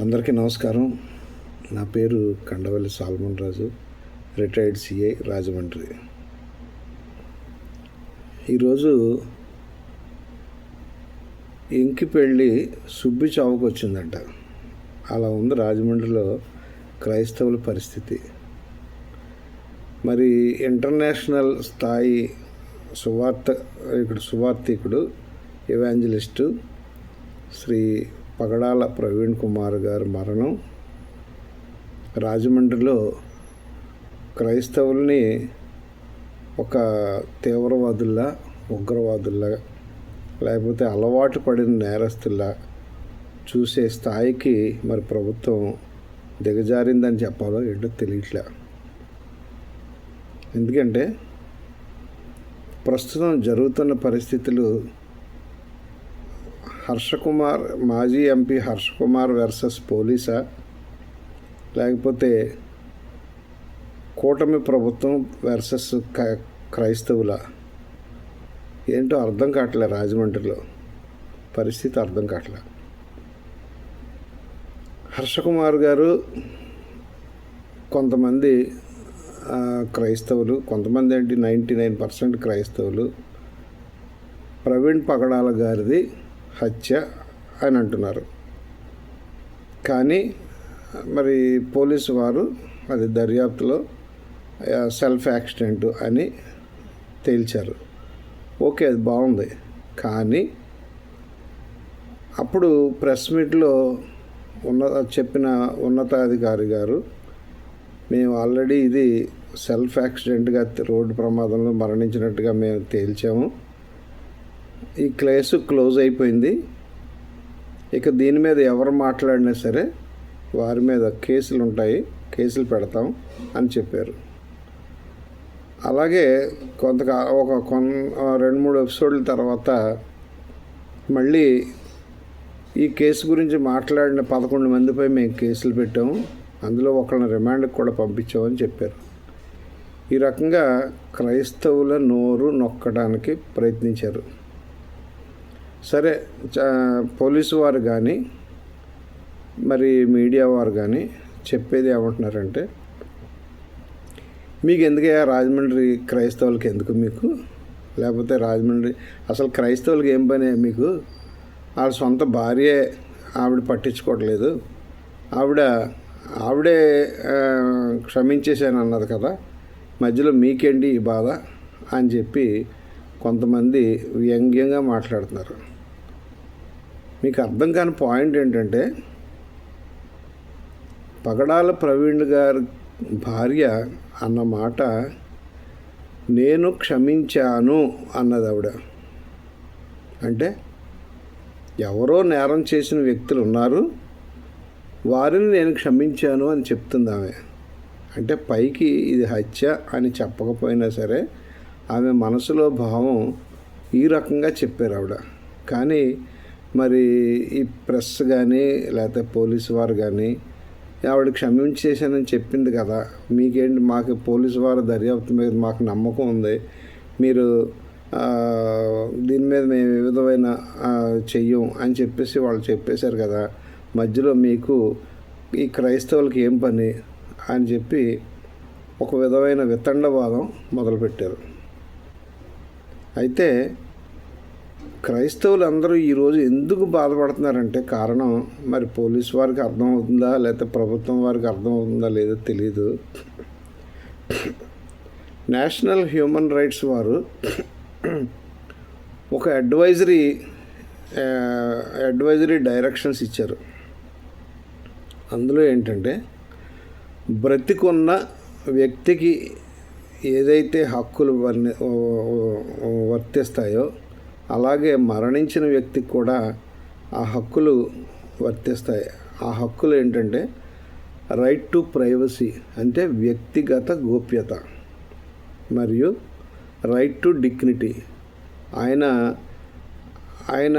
అందరికీ నమస్కారం. నా పేరు కండవల్లి సాల్మన్ రాజు, రిటైర్డ్ సిఐ, రాజమండ్రి. ఈరోజు ఇంకిపెళ్ళి సుబ్బి చావుకు వచ్చిందంట. అలా ఉంది రాజమండ్రిలో క్రైస్తవుల పరిస్థితి. మరి ఇంటర్నేషనల్ స్థాయి సువార్థికుడు, ఎవాంజలిస్టు శ్రీ పగడాల ప్రవీణ్ కుమార్ గారి మరణం రాజమండ్రిలో క్రైస్తవుల్ని ఒక తీవ్రవాదుల్లా, ఉగ్రవాదుల్లా, లేకపోతే అలవాటు పడిన నేరస్తుల్లా చూసే స్థాయికి మరి ప్రభుత్వం దిగజారిందని చెప్పాలో ఏంటో తెలియట్లే. ఎందుకంటే ప్రస్తుతం జరుగుతున్న పరిస్థితులు మాజీ ఎంపీ హర్షకుమార్ వర్సెస్ పోలీసా, లేకపోతే కూటమి ప్రభుత్వం వర్సెస్ క్రైస్తవుల, ఏంటో అర్థం కావట్లే. రాజమండ్రిలో పరిస్థితి అర్థం కావట్లే. హర్షకుమార్ గారు కొంతమంది క్రైస్తవులు, కొంతమంది 99% క్రైస్తవులు ప్రవీణ్ పగడాల గారిది హత్య అని అంటున్నారు. కానీ మరి పోలీసు వారు అది దర్యాప్తులో సెల్ఫ్ యాక్సిడెంట్ అని తేల్చారు. ఓకే, అది బాగుంది. కానీ అప్పుడు ప్రెస్ మీట్లో చెప్పిన ఉన్నతాధికారి గారు, మేము ఆల్రెడీ ఇది సెల్ఫ్ యాక్సిడెంట్గా రోడ్డు ప్రమాదంలో మరణించినట్టుగా మేము తేల్చాము, ఈ కేసు క్లోజ్ అయిపోయింది, ఇక దీని మీద ఎవరు మాట్లాడినా సరే వారి మీద కేసులు ఉంటాయి, కేసులు పెడతాం అని చెప్పారు. అలాగే ఒక 2-3 ఎపిసోడ్ల తర్వాత మళ్ళీ ఈ కేసు గురించి మాట్లాడిన 11 మందిపై మేము కేసులు పెట్టాము, అందులో ఒకళ్ళని రిమాండ్కి కూడా పంపించామని చెప్పారు. ఈ రకంగా క్రైస్తవుల నోరు నొక్కడానికి ప్రయత్నించారు. సరే, పోలీసు వారు కానీ మరి మీడియా వారు కానీ చెప్పేది ఏమంటున్నారంటే, మీకు ఎందుకయ్యా రాజమండ్రి క్రైస్తవులకి ఎందుకు మీకు, లేకపోతే రాజమండ్రి అసలు క్రైస్తవులకి ఏం పని మీకు, వాళ్ళ సొంత భార్యే ఆవిడ పట్టించుకోవట్లేదు, ఆవిడే క్షమించేసాను అన్నది కదా, మధ్యలో మీకేంటి ఈ బాధ అని చెప్పి కొంతమంది వ్యంగ్యంగా మాట్లాడుతున్నారు. మీకు అర్థం కాని పాయింట్ ఏంటంటే, పగడాల ప్రవీణ్ గారి భార్య అన్న మాట నేను క్షమించాను అన్నది ఆవిడ. అంటే ఎవరో నేరం చేసిన వ్యక్తులు ఉన్నారు, వారిని నేను క్షమించాను అని చెప్తుంది ఆమె. అంటే పైకి ఇది హత్య అని చెప్పకపోయినా సరే ఆమె మనసులో భావం ఈ రకంగా చెప్పారు ఆవిడ. కానీ మరి ఈ ప్రెస్ కానీ లేకపోతే పోలీసు వారు కానీ ఆవిడ క్షమించేసానని చెప్పింది కదా, మీకేంటి, మాకు పోలీసు వారు దర్యాప్తు మీద మాకు నమ్మకం ఉంది, మీరు దీని మీద మేము ఏ విధమైన చెయ్యం అని చెప్పేసి వాళ్ళు చెప్పేశారు కదా, మధ్యలో మీకు ఈ క్రైస్తవులకి ఏం పని అని చెప్పి ఒక విధమైన వితండవాదం మొదలుపెట్టారు. అయితే క్రైస్తవులు అందరూ ఈరోజు ఎందుకు బాధపడుతున్నారంటే కారణం మరి పోలీసు వారికి అర్థమవుతుందా లేకపోతే ప్రభుత్వం వారికి అర్థమవుతుందా లేదో తెలీదు. నేషనల్ హ్యూమన్ రైట్స్ వారు ఒక అడ్వైజరీ డైరెక్షన్స్ ఇచ్చారు. అందులో ఏంటంటే, బ్రతికున్న వ్యక్తికి ఏదైతే హక్కులు వర్తిస్తాయో అలాగే మరణించిన వ్యక్తికి కూడా ఆ హక్కులు వర్తిస్తాయి. ఆ హక్కులు ఏంటంటే రైట్ టు ప్రైవసీ, అంటే వ్యక్తిగత గోప్యత, మరియు రైట్ టు డిగ్నిటీ, ఆయన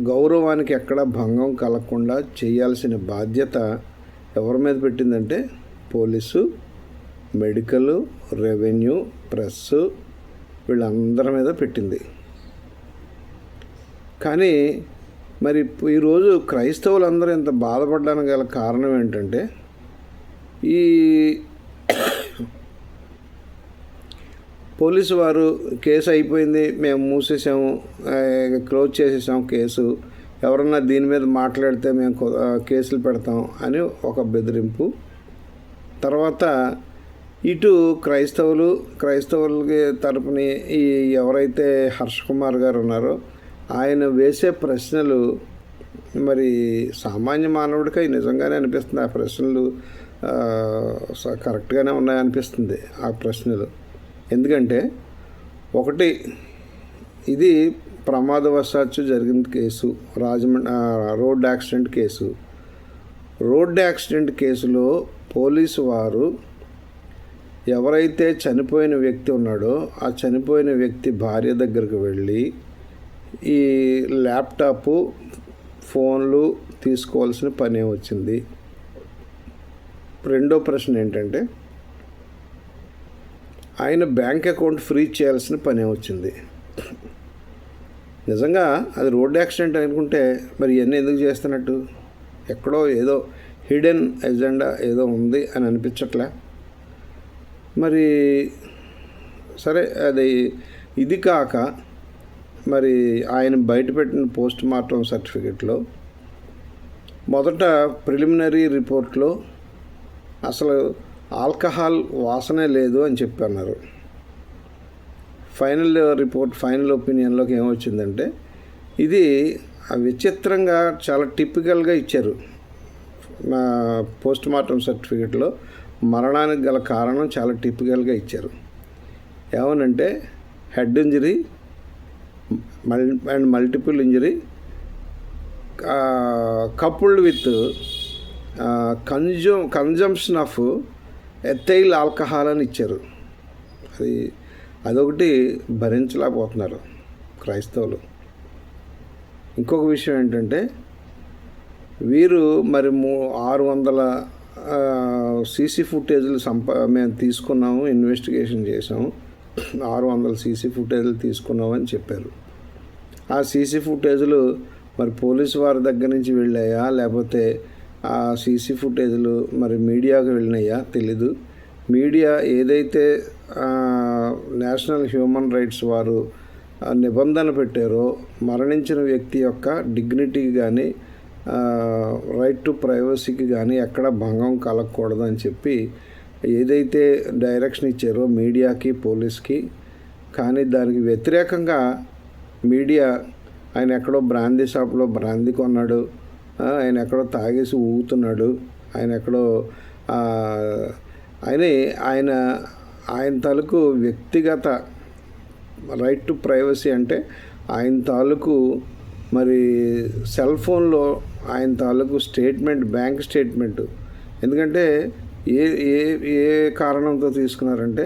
గౌరవానికి ఎక్కడ భంగం కలగకుండా చేయాల్సిన బాధ్యత ఎవరి మీద పెట్టిందంటే పోలీసు, మెడికల్, రెవెన్యూ, ప్రెస్సు, వీళ్ళందరి మీద పెట్టింది. కానీ మరి ఈరోజు క్రైస్తవులందరూ ఇంత బాధపడడానికి గల కారణం ఏంటంటే, ఈ పోలీసు వారు కేసు అయిపోయింది, మేము మూసేసాము, క్లోజ్ చేసేసాము కేసు, ఎవరన్నా దీని మీద మాట్లాడితే మేము కేసులు పెడతాం అని ఒక బెదిరింపు. తర్వాత ఇటు క్రైస్తవులకి తరపుని ఈ ఎవరైతే హర్ష కుమార్ గారు ఉన్నారో ఆయన వేసే ప్రశ్నలు మరి సామాన్య మానవుడికి నిజంగానే అనిపిస్తుంది ఆ ప్రశ్నలు కరెక్ట్గానే ఉన్నాయనిపిస్తుంది ఆ ప్రశ్నలు. ఎందుకంటే ఒకటి, ఇది ప్రమాదవశాత్తు జరిగిన case, road accident case. Road accident కేసులో పోలీసు వారు ఎవరైతే చనిపోయిన వ్యక్తి ఉన్నాడో ఆ చనిపోయిన వ్యక్తి భార్య దగ్గరకు వెళ్ళి ఈ ల్యాప్టాపు, ఫోన్లు తీసుకోవాల్సిన పనే వచ్చింది. రెండో ప్రశ్న ఏంటంటే, ఆయన బ్యాంక్ అకౌంట్ ఫ్రీజ్ చేయాల్సిన పనే వచ్చింది. నిజంగా అది రోడ్ యాక్సిడెంట్ అనుకుంటే మరి ఇవన్నీ ఎందుకు చేస్తున్నట్టు? ఎక్కడో ఏదో హిడెన్ ఎజెండా ఏదో ఉంది అని అనిపించట్లే. మరి సరే, ఇది కాక మరి ఆయన బయటపెట్టిన పోస్ట్ మార్టం సర్టిఫికెట్లో మొదట ప్రిలిమినరీ రిపోర్ట్లో అసలు ఆల్కహాల్ వాసనే లేదు అని చెప్పన్నారు. ఫైనల్ ఒపీనియన్లోకి ఏమొచ్చిందంటే, ఇది విచిత్రంగా చాలా టిపికల్గా ఇచ్చారు. పోస్ట్ మార్టం సర్టిఫికెట్లో మరణానికి గల కారణం చాలా టిపికల్గా ఇచ్చారు. ఏమనంటే head injury and multiple injury coupled with consumption of ethyl alcohol అని ఇచ్చారు. అదొకటి భరించలేకపోతున్నారు క్రైస్తవులు. ఇంకొక విషయం ఏంటంటే, వీరు మరి 600 సీసీ ఫుటేజ్లు మేము తీసుకున్నాము, ఇన్వెస్టిగేషన్ చేసాము, 600 సీసీ ఫుటేజ్లు తీసుకున్నామని చెప్పారు. ఆ సీసీ ఫుటేజ్లు మరి పోలీసు వారి దగ్గర నుంచి వెళ్ళాయా లేకపోతే ఆ సీసీ ఫుటేజ్లు మరి మీడియాకు వెళ్ళినాయా తెలీదు. మీడియా ఏదైతే నేషనల్ హ్యూమన్ రైట్స్ వారు నిబంధన పెట్టారో మరణించిన వ్యక్తి యొక్క డిగ్నిటీ కానీ రైట్ టు ప్రైవసీకి కానీ ఎక్కడ భంగం కలగకూడదని చెప్పి ఏదైతే డైరెక్షన్ ఇచ్చారో మీడియాకి, పోలీస్కి, కానీ దానికి వ్యతిరేకంగా మీడియా ఆయన ఎక్కడో బ్రాందీ షాప్లో బ్రాందీ కొన్నాడు, ఆయన ఎక్కడో తాగేసి ఊగుతున్నాడు, ఆయన ఎక్కడో ఆయన తాలూకు వ్యక్తిగత రైట్ టు ప్రైవసీ అంటే ఆయన తాలూకు మరి సెల్ ఫోన్లో ఆయన తాలూకు స్టేట్మెంట్, బ్యాంక్ స్టేట్మెంటు, ఎందుకంటే ఏ కారణంతో తీసుకున్నారంటే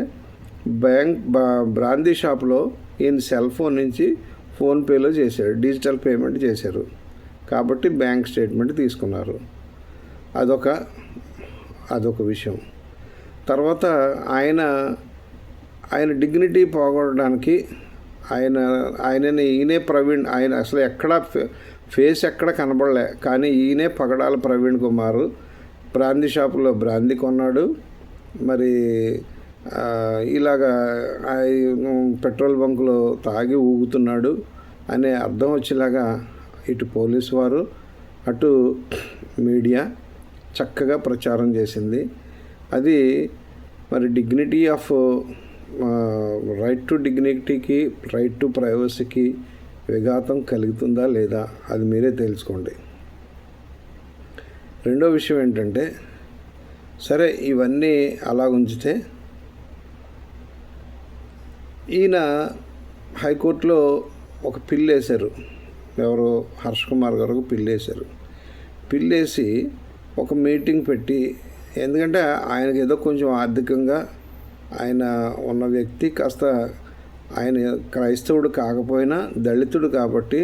బ్రాందీ షాప్లో ఈయన సెల్ ఫోన్ నుంచి ఫోన్పేలో చేశాడు, డిజిటల్ పేమెంట్ చేశారు కాబట్టి బ్యాంక్ స్టేట్మెంట్ తీసుకున్నారు. అదొక విషయం. తర్వాత ఆయన డిగ్నిటీ పోగొట్టడానికి ఆయనని ఈయనే ప్రవీణ్, ఆయన అసలు ఎక్కడ ఫేస్ ఎక్కడ కనబడలే, కానీ ఈయనే పగడాల ప్రవీణ్ కుమార్ బ్రాందీ షాపులో బ్రాందీ కొన్నాడు, మరి ఇలాగా పెట్రోల్ బంకులో తాగి ఊగుతున్నాడు అనే అర్థం వచ్చేలాగా ఇటు పోలీసు వారు అటు మీడియా చక్కగా ప్రచారం చేసింది. అది మరి డిగ్నిటీ ఆఫ్ రైట్ టు డిగ్నిటీకి, రైట్ టు ప్రైవసీకి విఘాతం కలుగుతుందా లేదా అది మీరే తెలుసుకోండి. రెండో విషయం ఏంటంటే, సరే ఇవన్నీ అలా ఉంచితే ఈయన హైకోర్టులో ఒక పిల్లు వేశారు. ఎవరు? హర్ష కుమార్ గారు పిల్లేశారు. పిల్లేసి ఒక మీటింగ్ పెట్టి, ఎందుకంటే ఆయనకి ఏదో కొంచెం ఆర్థికంగా ఆయన ఉన్న వ్యక్తి కాస్త ఆయన క్రైస్తవుడు కాకపోయినా దళితుడు కాబట్టి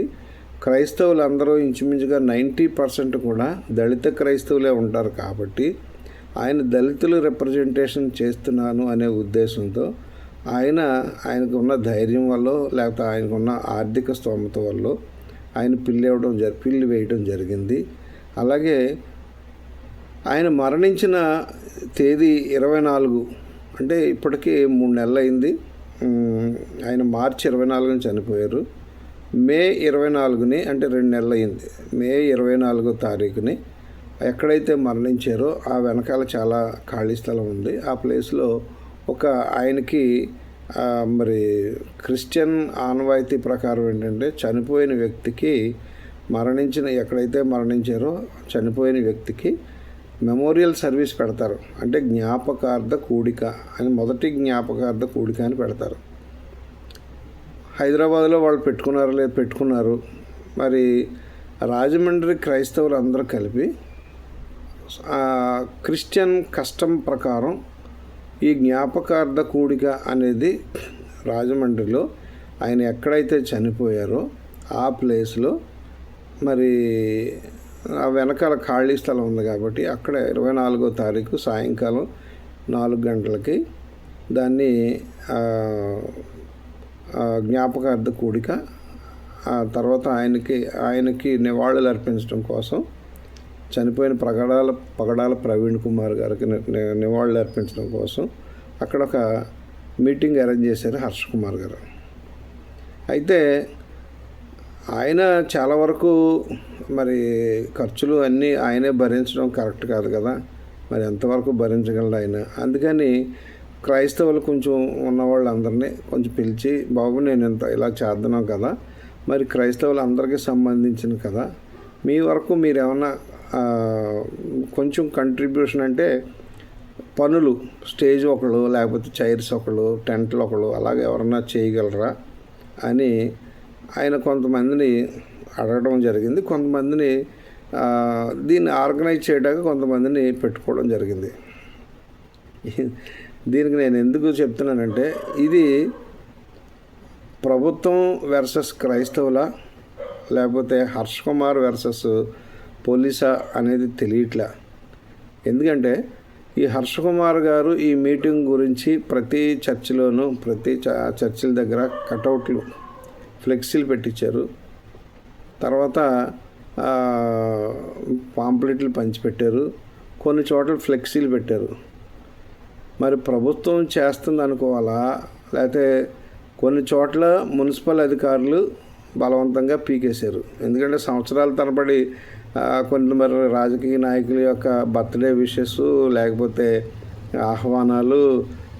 క్రైస్తవులందరూ ఇంచుమించుగా 90% కూడా దళిత క్రైస్తవులే ఉంటారు కాబట్టి ఆయన దళితులు రిప్రజెంటేషన్ చేస్తున్నాను అనే ఉద్దేశంతో ఆయనకు ఉన్న ధైర్యం వల్ల లేకపోతే ఆయనకున్న ఆర్థిక స్తోమత వల్ల ఆయన పిల్లి వేయడం జరిగింది. అలాగే ఆయన మరణించిన తేదీ 24, అంటే ఇప్పటికీ 3 నెలలు అయింది. ఆయన మార్చి 24న చనిపోయారు. మే 24ని, అంటే 2 నెలలు అయింది, మే 24వ తారీఖుని ఎక్కడైతే మరణించారో ఆ వెనకాల చాలా ఖాళీ స్థలం ఉంది. ఆ ప్లేస్లో ఆయనకి మరి క్రిస్టియన్ ఆనవాయితీ ప్రకారం ఏంటంటే చనిపోయిన వ్యక్తికి ఎక్కడైతే మరణించారో చనిపోయిన వ్యక్తికి మెమోరియల్ సర్వీస్ పెడతారు. అంటే జ్ఞాపకార్థ కూడిక అని, మొదటి జ్ఞాపకార్థ కూడిక అని పెడతారు. హైదరాబాద్లో వాళ్ళు పెట్టుకున్నారో లేదు, పెట్టుకున్నారు. మరి రాజమండ్రి క్రైస్తవులు అందరూ కలిపి క్రిస్టియన్ కస్టమ్ ప్రకారం ఈ జ్ఞాపకార్థ కూడిక అనేది రాజమండ్రిలో ఆయన ఎక్కడైతే చనిపోయారో ఆ ప్లేస్లో మరి ఆ వెనకాల ఖాళీ స్థలం ఉంది కాబట్టి అక్కడ 24వ తారీఖు సాయంకాలం 4 గంటలకి దాన్ని జ్ఞాపకార్థ కూడిక, ఆ తర్వాత ఆయనకి నివాళులు అర్పించడం కోసం, చనిపోయిన పగడాల ప్రవీణ్ కుమార్ గారికి నివాళులు అర్పించడం కోసం అక్కడ ఒక మీటింగ్ అరేంజ్ చేశారు హర్ష కుమార్ గారు. అయితే ఆయన చాలా వరకు మరి ఖర్చులు అన్నీ ఆయనే భరించడం కరెక్ట్ కాదు కదా, మరి ఎంతవరకు భరించగలడు ఆయన. అందుకని క్రైస్తవులు కొంచెం ఉన్నవాళ్ళందరినీ కొంచెం పిలిచి, బాబు నేను ఇలా చేద్దాం కదా, మరి క్రైస్తవులు అందరికీ సంబంధించిన కదా, మీ వరకు మీరు ఏమన్నా కొంచెం కంట్రిబ్యూషన్ అంటే పనులు, స్టేజ్ ఒకళ్ళు, లేకపోతే చైర్స్ ఒకళ్ళు, టెంట్లు ఒకళ్ళు, అలాగే ఎవరన్నా చేయగలరా అని ఆయన కొంతమందిని అడగడం జరిగింది. కొంతమందిని దీన్ని ఆర్గనైజ్ చేయడానికి కొంతమందిని పెట్టుకోవడం జరిగింది. దీనికి నేను ఎందుకు చెప్తున్నానంటే, ఇది ప్రభుత్వం వర్సెస్ క్రైస్తవుల, లేకపోతే హర్ష్ కుమార్ వర్సెస్ పోలీసా అనేది తెలియట్లే. ఎందుకంటే ఈ హర్ష కుమార్ గారు ఈ మీటింగ్ గురించి ప్రతి చర్చిలోనూ, ప్రతి చర్చిల దగ్గర కటౌట్లు, ఫ్లెక్సీలు పెట్టించారు. తర్వాత పాంప్లెట్లు పంచిపెట్టారు. కొన్ని చోట్ల ఫ్లెక్సీలు పెట్టారు. మరి ప్రభుత్వం చేస్తుంది అనుకోవాలా, లేకపోతే కొన్ని చోట్ల మున్సిపల్ అధికారులు బలవంతంగా పీకేశారు. ఎందుకంటే సంవత్సరాల తరబడి కొంతమంది రాజకీయ నాయకుల యొక్క బర్త్డే విషెస్, లేకపోతే ఆహ్వానాలు,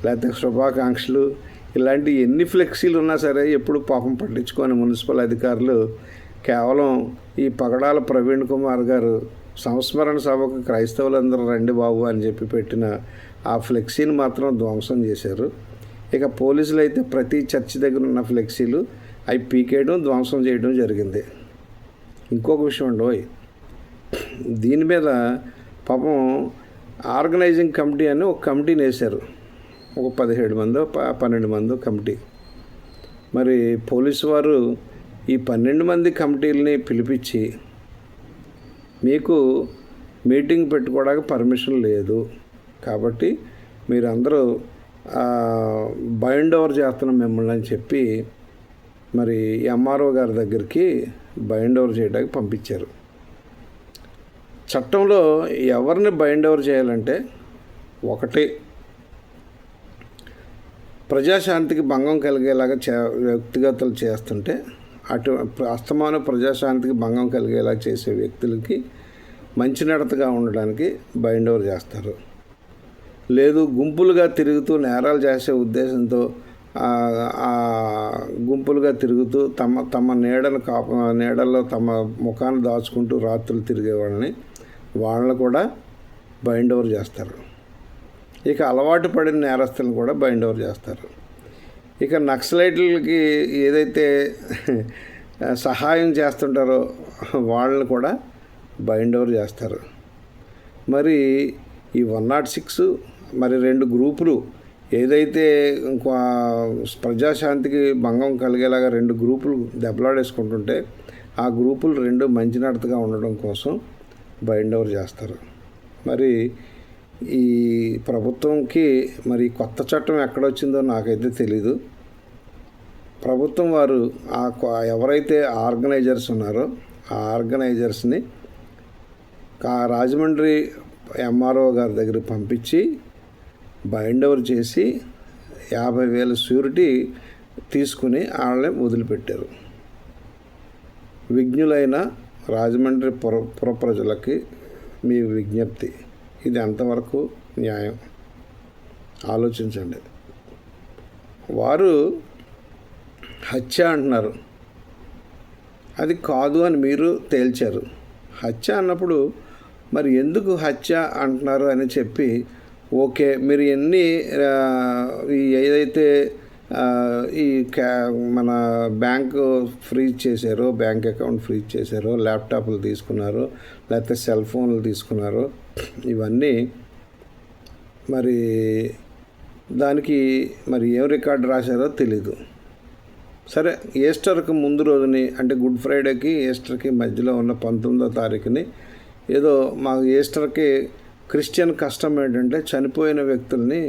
లేకపోతే శుభాకాంక్షలు, ఇలాంటి ఎన్ని ఫ్లెక్సీలు ఉన్నా సరే ఎప్పుడు పాపం పట్టించుకొని మున్సిపల్ అధికారులు కేవలం ఈ పగడాల ప్రవీణ్ కుమార్ గారు సంస్మరణ సభకు క్రైస్తవులందరూ రండి బాబు అని చెప్పి పెట్టిన ఆ ఫ్లెక్సీని మాత్రం ధ్వంసం చేశారు. ఇక పోలీసులు అయితే ప్రతి చర్చి దగ్గర ఉన్న ఫ్లెక్సీలు అవి పీకేయడం, ధ్వంసం చేయడం జరిగింది. ఇంకొక విషయం అండి, దీని మీద పాపం ఆర్గనైజింగ్ కమిటీ అని ఒక కమిటీని వేశారు. ఒక 17 మందో 12 మందో కమిటీ. మరి పోలీసు వారు ఈ 12 మంది కమిటీలని పిలిపించి, మీకు మీటింగ్ పెట్టుకోవడానికి పర్మిషన్ లేదు కాబట్టి మీరందరూ బైండ్ ఓవర్ చేస్తున్నాం మిమ్మల్ని అని చెప్పి మరి ఎంఆర్ఓ గారి దగ్గరికి బైండ్ ఓవర్ చేయడానికి పంపించారు. చట్టంలో ఎవరిని బైండ్ ఓవర్ చేయాలంటే, ఒకటి ప్రజాశాంతికి భంగం కలిగేలాగా వ్యక్తిగతలు చేస్తుంటే అస్తమాన ప్రజాశాంతికి భంగం కలిగేలా చేసే వ్యక్తులకి మంచి నడతగా ఉండడానికి బైండ్ ఓవర్ చేస్తారు. లేదు గుంపులుగా తిరుగుతూ నేరాలు చేసే ఉద్దేశంతో గుంపులుగా తిరుగుతూ తమ నీడల్లో తమ ముఖాన్ని దాచుకుంటూ రాత్రులు తిరిగే వాళ్ళని కూడా బైండ్ ఓవర్ చేస్తారు. ఇక అలవాటు పడిన నేరస్తులను కూడా బైండ్ ఓవర్ చేస్తారు. ఇక నక్సలైట్లకి ఏదైతే సహాయం చేస్తుంటారో వాళ్ళని కూడా బైండ్ ఓవర్ చేస్తారు. మరి ఈ 106 మరి 2 గ్రూపులు ఏదైతే ప్రజాశాంతికి భంగం కలిగేలాగా 2 గ్రూపులు దెబ్బలాడేసుకుంటుంటే ఆ గ్రూపులు 2 మంచి నడతగా ఉండడం కోసం బైండ్ ఓవర్ చేస్తారు. మరి ఈ ప్రభుత్వంకి మరి కొత్త చట్టం ఎక్కడొచ్చిందో నాకైతే తెలీదు. ప్రభుత్వం వారు ఎవరైతే ఆర్గనైజర్స్ ఉన్నారో ఆ ఆర్గనైజర్స్ని రాజమండ్రి ఎంఆర్ఓ గారి దగ్గర పంపించి బైండ్ ఓవర్ చేసి 50,000 ష్యూరిటీ తీసుకుని వాళ్ళని వదిలిపెట్టారు. విజ్ఞులైన రాజమండ్రి పుర ప్రజలకి మీ విజ్ఞప్తి, ఇది ఎంతవరకు న్యాయం ఆలోచించండి. వారు హత్య అంటున్నారు, అది కాదు అని మీరు తేల్చారు. హత్య అన్నప్పుడు మరి ఎందుకు హత్య అంటున్నారు అని చెప్పి, ఓకే మీరు ఏదైతే మన బ్యాంకు ఫ్రీజ్ చేశారో, బ్యాంక్ అకౌంట్ ఫ్రీజ్ చేశారో, ల్యాప్టాప్లు తీసుకున్నారో, లేకపోతే సెల్ ఫోన్లు తీసుకున్నారో, ఇవన్నీ మరి దానికి మరి ఏం రికార్డు రాశారో తెలీదు. సరే, ఈస్టర్కి ముందు రోజుని, అంటే గుడ్ ఫ్రైడేకి ఈస్టర్కి మధ్యలో ఉన్న 19వ తారీఖుని ఏదో మాకు ఈస్టర్కి క్రిస్టియన్ కష్టం ఏంటంటే చనిపోయిన వ్యక్తుల్ని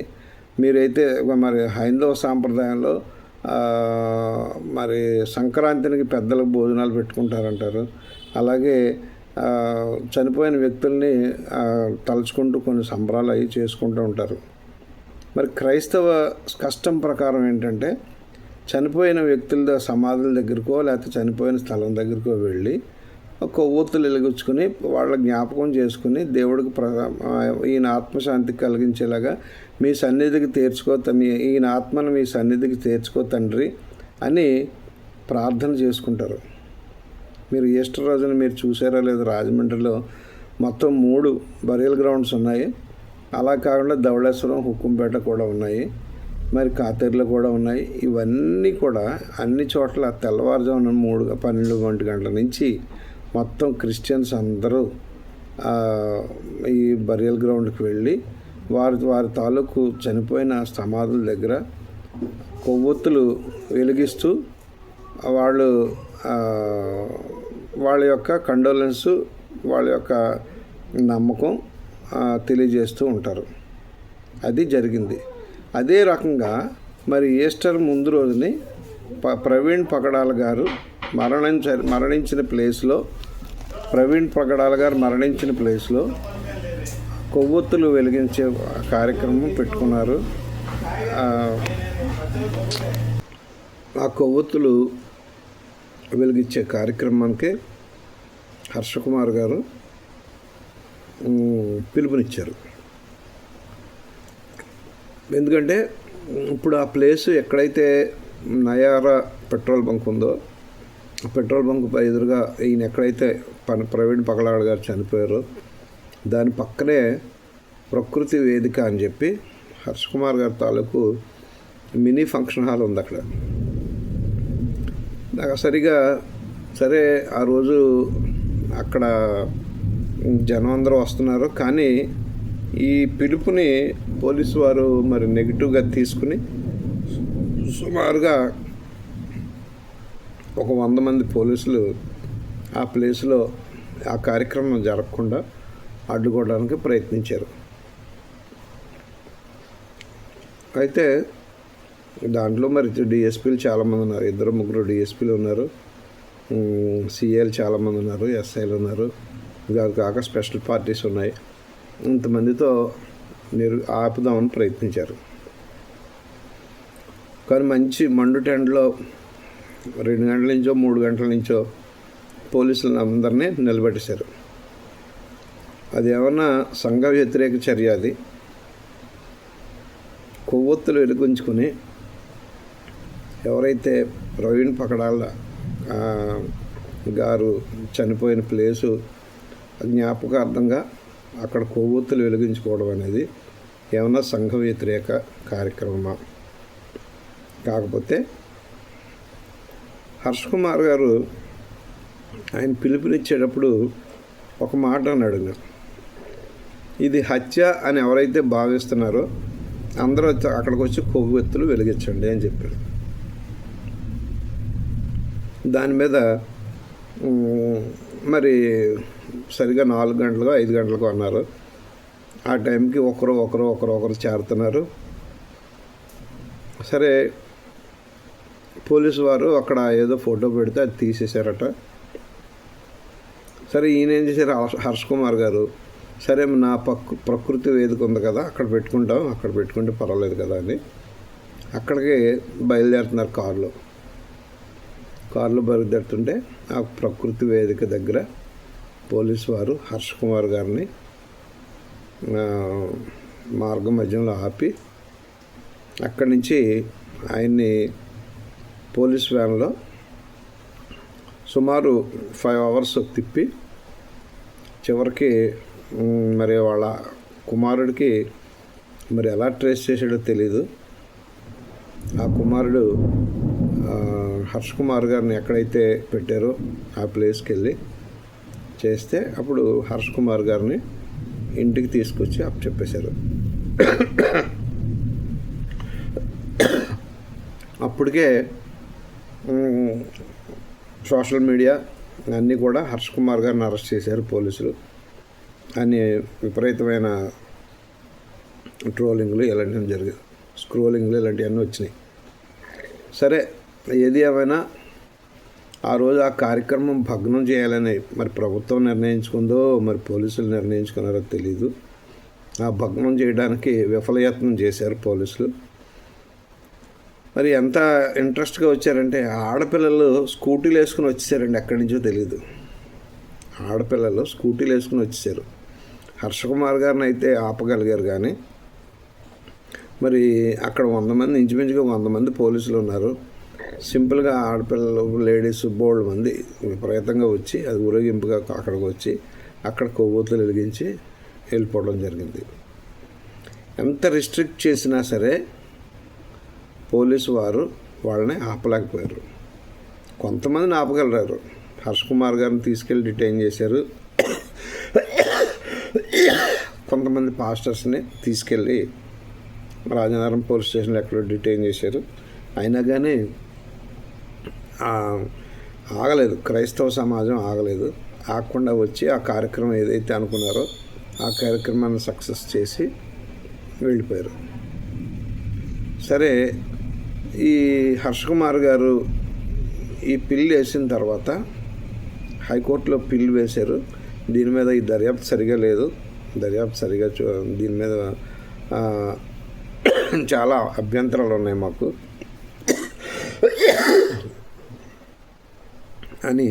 మీరైతే మరి హైందవ సాంప్రదాయంలో మరి సంక్రాంతికి పెద్దలకు భోజనాలు పెట్టుకుంటారంటారు. అలాగే చనిపోయిన వ్యక్తుల్ని తలుచుకుంటూ కొన్ని సంబరాలు అవి చేసుకుంటూ ఉంటారు. మరి క్రైస్తవ కష్టం ప్రకారం ఏంటంటే చనిపోయిన వ్యక్తుల సమాధుల దగ్గరకో లేకపోతే చనిపోయిన స్థలం దగ్గరకో వెళ్ళి కొవ్వొత్తులు వెలిగించుకుని వాళ్ళ జ్ఞాపకం చేసుకుని దేవుడికి ఈయన ఆత్మశాంతి కలిగించేలాగా మీ సన్నిధికి ఈయన ఆత్మను మీ సన్నిధికి చేర్చుకో తండ్రి అని ప్రార్థన చేసుకుంటారు. మీరు ఈస్టర్ రోజున మీరు చూసారో లేదో, రాజమండ్రిలో మొత్తం 3 బరియల్ గ్రౌండ్స్ ఉన్నాయి. అలా కాకుండా ధవళేశ్వరం, హుక్కుంపేట కూడా ఉన్నాయి, మరి కాతేరులో కూడా ఉన్నాయి. ఇవన్నీ కూడా అన్ని చోట్ల తెల్లవారుజామున 12 గంటల నుంచి మొత్తం క్రిస్టియన్స్ అందరూ ఈ బరియల్ గ్రౌండ్కి వెళ్ళి వారి తాలూకు చనిపోయిన సమాధుల దగ్గర కొవ్వొత్తులు వెలిగిస్తూ వాళ్ళ యొక్క కండోలెన్స్, వాళ్ళ యొక్క నమ్మకం తెలియజేస్తూ ఉంటారు. అది జరిగింది. అదే రకంగా మరి ఈస్టర్ ముందు రోజుని ప్రవీణ్ పగడాల గారు మరణించిన ప్లేస్లో కొవ్వొత్తులు వెలిగించే కార్యక్రమం పెట్టుకున్నారు. ఆ కొవ్వొత్తులు వెలిగించే కార్యక్రమానికి హర్షకుమార్ గారు పిలుపునిచ్చారు. ఎందుకంటే ఇప్పుడు ఆ ప్లేసు ఎక్కడైతే నయారా పెట్రోల్ బంక్ ఉందో, ఆ పెట్రోల్ బంక్ ఎదురుగా ఈయన ఎక్కడైతే ప్రవీణ్ పగడాల గారు చనిపోయారో దాని పక్కనే ప్రకృతి వేదిక అని చెప్పి హర్షకుమార్ గారి తాలూకు మినీ ఫంక్షన్ హాల్ ఉంది అక్కడ. నాకు సరే ఆ రోజు అక్కడ జనం అందరూ వస్తున్నారు, కానీ ఈ పిలుపుని పోలీసు వారు మరి నెగిటివ్గా తీసుకుని సుమారుగా ఒక 100 మంది పోలీసులు ఆ ప్లేస్లో ఆ కార్యక్రమం జరగకుండా అడ్డుకోవడానికి ప్రయత్నించారు. అయితే దాంట్లో మరి డిఎస్పీలు చాలామంది ఉన్నారు, 2-3 డిఎస్పీలు ఉన్నారు, సిఏలు చాలామంది ఉన్నారు, ఎస్ఐలు ఉన్నారు, కాక స్పెషల్ పార్టీస్ ఉన్నాయి. ఇంతమందితో ఆపుదామని ప్రయత్నించారు. కానీ మంచి మండు టెంట్లో 2 గంటల నుంచో 3 గంటల నుంచో పోలీసులను అందరినీ నిలబెట్టేశారు. అది ఏమన్నా సంఘ వ్యతిరేక చర్య. అది కొవ్వొత్తులు వెలిగించుకుని ఎవరైతే ప్రవీణ్ పగడాల గారు చనిపోయిన ప్లేసు జ్ఞాపకార్థంగా అక్కడ కొవ్వొత్తులు వెలిగించుకోవడం అనేది ఏమన్నా సంఘ వ్యతిరేక కార్యక్రమమా? కాకపోతే హర్షకుమార్ గారు ఆయన పిలుపునిచ్చేటప్పుడు ఒక మాట అన్నాడు, ఇది హత్య అని ఎవరైతే భావిస్తున్నారో అందరూ అక్కడికి వచ్చి కొవ్వొత్తులు వెలిగించండి అని చెప్పారు. దాని మీద మరి సరిగా 4 గంటలకు 5 గంటలకు అన్నారు. ఆ టైంకి ఒకరు చేరుతున్నారు. సరే పోలీసు వారు అక్కడ ఏదో ఫోటో పెడితే అది తీసేశారట. సరే ఈయన ఏం చేశారు, హర్ష్ కుమార్ గారు, సరే నా ప్రకృతి వేదిక ఉంది కదా అక్కడ పెట్టుకుంటాం, అక్కడ పెట్టుకుంటే పర్వాలేదు కదా అని అక్కడికి బయలుదేరుతున్నారు. కారులో బయలుదేరుతుంటే ఆ ప్రకృతి వేదిక దగ్గర పోలీసు వారు హర్ష్ కుమార్ గారిని మార్గ మధ్యంలో ఆపి అక్కడి నుంచి ఆయన్ని పోలీస్ వ్యాన్లో సుమారు 5 hours తిప్పి చివరికి మరి వాళ్ళ కుమారుడికి మరి ఎలా ట్రేస్ చేసాడో తెలీదు. ఆ కుమారుడు హర్ష్ కుమార్ గారిని ఎక్కడైతే పెట్టారో ఆ ప్లేస్కి వెళ్ళి చేస్తే అప్పుడు హర్ష్ కుమార్ గారిని ఇంటికి తీసుకొచ్చి చెప్పేశారు. అప్పటికే సోషల్ మీడియా అన్నీ కూడా హర్ష్ కుమార్ గారిని అరెస్ట్ చేశారు పోలీసులు అని విపరీతమైన ట్రోలింగ్లు ఇలాంటివి జరిగాయి, స్క్రోలింగ్లు ఇలాంటివన్నీ వచ్చినాయి. సరే ఏది ఏమైనా ఆ రోజు ఆ కార్యక్రమం భగ్నం చేయాలని మరి ప్రభుత్వం నిర్ణయించుకుందో మరి పోలీసులు నిర్ణయించుకున్నారో తెలీదు. ఆ భగ్నం చేయడానికి విఫలయత్నం చేశారు పోలీసులు. మరి ఎంత ఇంట్రెస్ట్గా వచ్చారంటే ఆడపిల్లలు స్కూటీలు వేసుకుని వచ్చేసారండి, ఎక్కడి నుంచో తెలీదు. ఆడపిల్లలు స్కూటీలు వేసుకుని వచ్చేసారు. హర్ష కుమార్ గారిని అయితే ఆపగలిగారు, కానీ మరి అక్కడ 100 మంది, ఇంచుమించుగా 100 మంది పోలీసులు ఉన్నారు. సింపుల్గా ఆడపిల్లలు, లేడీస్ బోల్డ్ మంది విపరీతంగా వచ్చి అది ఊరేగింపుగా అక్కడికి వచ్చి అక్కడ కొవ్వొత్తులు వెలిగించి వెళ్ళిపోవడం జరిగింది. ఎంత రిస్ట్రిక్ట్ చేసినా సరే పోలీసు వారు వాళ్ళని ఆపలేకపోయారు. కొంతమందిని ఆపగలరారు. హర్ష్ కుమార్ గారిని తీసుకెళ్ళి డిటైన్ చేశారు. కొంతమంది పాస్టర్స్ని తీసుకెళ్ళి రాజనగరం పోలీస్ స్టేషన్లో ఎక్కడో డిటైన్ చేశారు. అయినా కానీ ఆగలేదు, క్రైస్తవ సమాజం ఆగలేదు. ఆగకుండా వచ్చి ఆ కార్యక్రమం ఏదైతే అనుకున్నారో ఆ కార్యక్రమాన్ని సక్సెస్ చేసి వెళ్ళిపోయారు. సరే ఈ హర్ష్ కుమార్ గారు ఈ పిల్లు వేసిన తర్వాత హైకోర్టులో పిల్లు వేశారు. దీని మీద ఈ దర్యాప్తు సరిగా లేదు, దీని మీద చాలా అభ్యంతరాలు ఉన్నాయి మాకు అని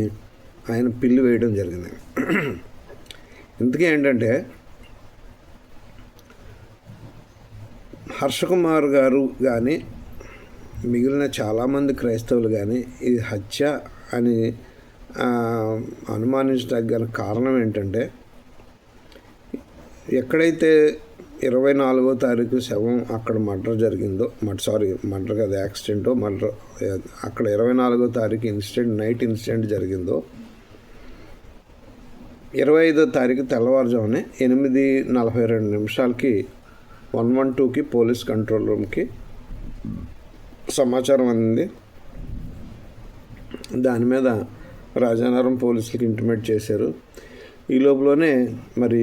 ఆయన పిల్లు వేయడం జరిగింది. ఇంతకీ ఏంటంటే హర్ష కుమార్ గారు కానీ మిగిలిన చాలామంది క్రైస్తవులు కానీ ఇది హత్య అని అనుమానించదగ్గ కారణం ఏంటంటే ఎక్కడైతే 24వ తారీఖు శవం అక్కడ మర్డర్ జరిగిందో, మర్డర్ కాదు, యాక్సిడెంటో మర్డర్, అక్కడ 24వ తారీఖు నైట్ ఇన్సిడెంట్ జరిగిందో 25వ తారీఖు తెల్లవారుజామునే 8:42 112కి పోలీస్ కంట్రోల్ రూమ్కి సమాచారం అందింది. దాని మీద రాజానగరం పోలీసులకి ఇంటిమేట్ చేశారు. ఈ లోపలనే మరి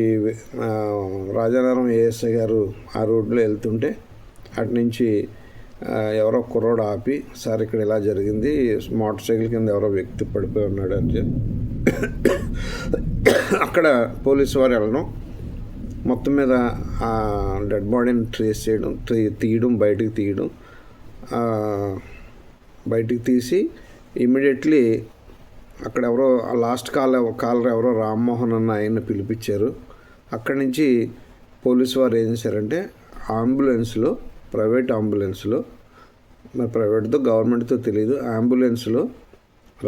రాజానగరం ఏఎస్ఐ గారు ఆ రోడ్లో వెళ్తుంటే అటు నుంచి ఎవరో కుర్రోడు ఆపి, సార్ ఇక్కడ ఇలా జరిగింది, మోటార్ సైకిల్ కింద ఎవరో వ్యక్తి పడిపోయి ఉన్నాడు అని చెప్పి అక్కడ పోలీసు వారు వెళ్ళడం, మొత్తం మీద ఆ డెడ్ బాడీని ట్రేస్ చేయడం, బయటికి తీసి ఇమ్మీడియట్లీ అక్కడ ఎవరో లాస్ట్ కాలర్ ఎవరో రామ్మోహన్ అన్న ఆయన్ని పిలిపించారు. అక్కడి నుంచి పోలీసు వారు ఏం చేశారంటే ప్రైవేట్ అంబులెన్స్లో, మరి ప్రైవేట్తో గవర్నమెంట్తో తెలియదు, అంబులెన్స్లో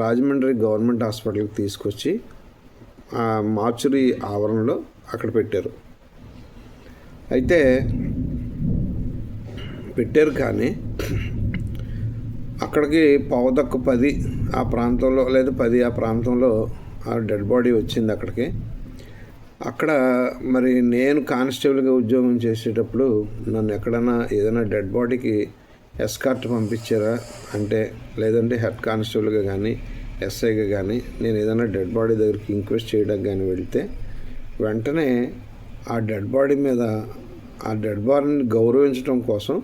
రాజమండ్రి గవర్నమెంట్ హాస్పిటల్కి తీసుకొచ్చి ఆ మార్చురీ ఆవరణలో అక్కడ పెట్టారు. అయితే పెట్టారు కానీ అక్కడికి 9:10 ఆ ప్రాంతంలో, లేదా 10 ఆ ప్రాంతంలో ఆ డెడ్ బాడీ వచ్చింది అక్కడికి. అక్కడ మరి నేను కానిస్టేబుల్గా ఉద్యోగం చేసేటప్పుడు నన్ను ఎక్కడైనా ఏదైనా డెడ్ బాడీకి ఎస్కార్ట్ పంపించారా అంటే, లేదంటే హెడ్ కానిస్టేబుల్గా కానీ ఎస్ఐగా కానీ నేను ఏదైనా డెడ్ బాడీ దగ్గరికి ఇంక్వెస్ట్ చేయడానికి కానీ వెళితే వెంటనే ఆ డెడ్ బాడీ మీద, ఆ డెడ్ బాడీని గౌరవించడం కోసం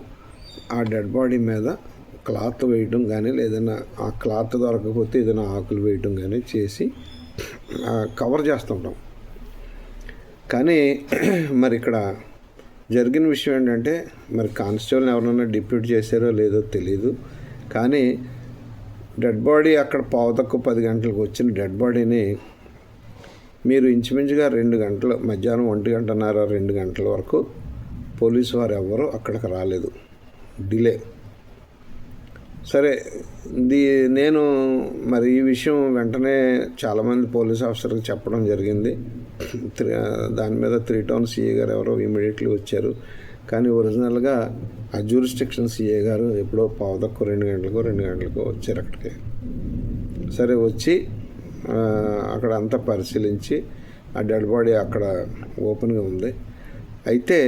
ఆ డెడ్ బాడీ మీద క్లాత్ వేయటం కానీ లేదన్నా ఆ క్లాత్ దొరకకపోతే ఏదైనా ఆకులు వేయటం కానీ చేసి కవర్ చేస్తుంటాం. కానీ మరి ఇక్కడ జరిగిన విషయం ఏంటంటే మరి కానిస్టేబుల్ని ఎవరైనా డిప్యూట్ చేశారో లేదో తెలీదు. కానీ డెడ్ బాడీ అక్కడ 9:10 గంటలకు వచ్చిన డెడ్ బాడీని మీరు ఇంచుమించుగా 2 గంటలు, మధ్యాహ్నం 1:30 2 గంటల వరకు పోలీసు వారు ఎవ్వరూ అక్కడికి రాలేదు, డిలే. సరే, నేను మరి ఈ విషయం వెంటనే చాలామంది పోలీస్ ఆఫీసర్కి చెప్పడం జరిగింది. దాని మీద 3 టౌన్ సిఏ గారు ఎవరో ఇమీడియట్లీ వచ్చారు. కానీ ఒరిజినల్గా ఆ జ్యూరిస్డిక్షన్ సిఏ గారు ఎప్పుడో 2 గంటలకు వచ్చారు అక్కడికి. సరే, వచ్చి అక్కడ అంతా పరిశీలించి ఆ డెడ్ బాడీ అక్కడ ఓపెన్గా ఉంది. అయితే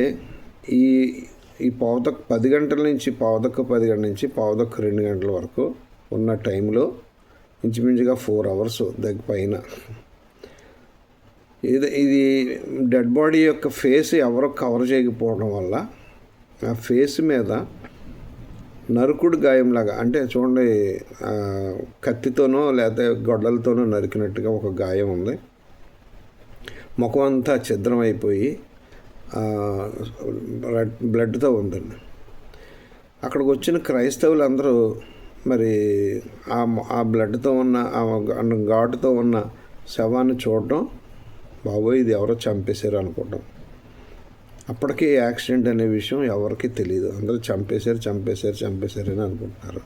ఈ 10 గంటల నుంచి 10 గంటల నుంచి 2 గంటల వరకు ఉన్న టైంలో ఇంచుమించుగా 4 అవర్స్ పైన ఇది డెడ్ బాడీ యొక్క ఫేస్ ఎవరో కవర్ చేయకపోవడం వల్ల ఆ ఫేస్ మీద నరుకుడు గాయంలాగా, అంటే చూడండి కత్తితోనో లేకపోతే గొడ్డలతోనో నరికినట్టుగా ఒక గాయం ఉంది. ముఖం అంతా ఛిద్రం అయిపోయి బ్లడ్తో ఉందండి. అక్కడికి వచ్చిన క్రైస్తవులందరూ మరి ఆ బ్లడ్తో ఉన్న ఘాటుతో ఉన్న శవాన్ని చూడటం, బాబోయ్ ఇది ఎవరో చంపేశారు అనుకోవటం. అప్పటికీ యాక్సిడెంట్ అనే విషయం ఎవరికి తెలియదు. అందరూ చంపేశారు అని అనుకుంటున్నారు.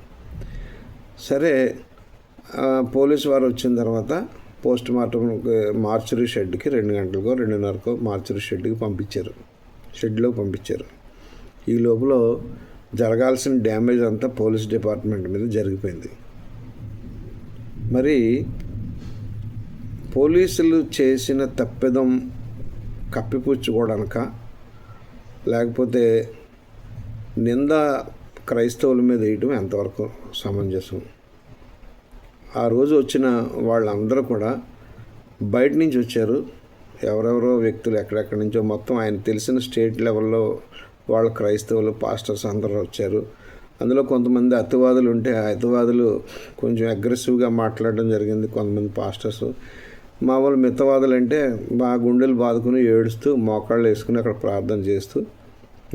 సరే, పోలీసు వారు వచ్చిన తర్వాత పోస్ట్ మార్టం మార్చురీ షెడ్కి 2 గంటలకో 2:30కో మార్చురీ షెడ్లోకి పంపించారు. ఈ లోపల జరగాల్సిన డ్యామేజ్ అంతా పోలీస్ డిపార్ట్మెంట్ మీద జరిగిపోయింది. మరి పోలీసులు చేసిన తప్పిదం కప్పిపుచ్చుకోవడానిక, లేకపోతే నింద క్రైస్తవుల మీద వేయటం ఎంతవరకు సమంజసం? ఆ రోజు వచ్చిన వాళ్ళందరూ కూడా బయట నుంచి వచ్చారు. ఎవరెవరో వ్యక్తులు ఎక్కడెక్కడి నుంచో, మొత్తం ఆయన తెలిసిన స్టేట్ లెవెల్లో వాళ్ళు క్రైస్తవులు పాస్టర్స్ అందరూ వచ్చారు. అందులో కొంతమంది అతివాదులు ఉంటే ఆ అతివాదులు కొంచెం అగ్రెసివ్గా మాట్లాడడం జరిగింది. కొంతమంది పాస్టర్స్ మామూలు మితవాదులు అంటే మా గుండెలు బాదుకుని ఏడుస్తూ మోకాళ్ళు వేసుకుని అక్కడ ప్రార్థన చేస్తూ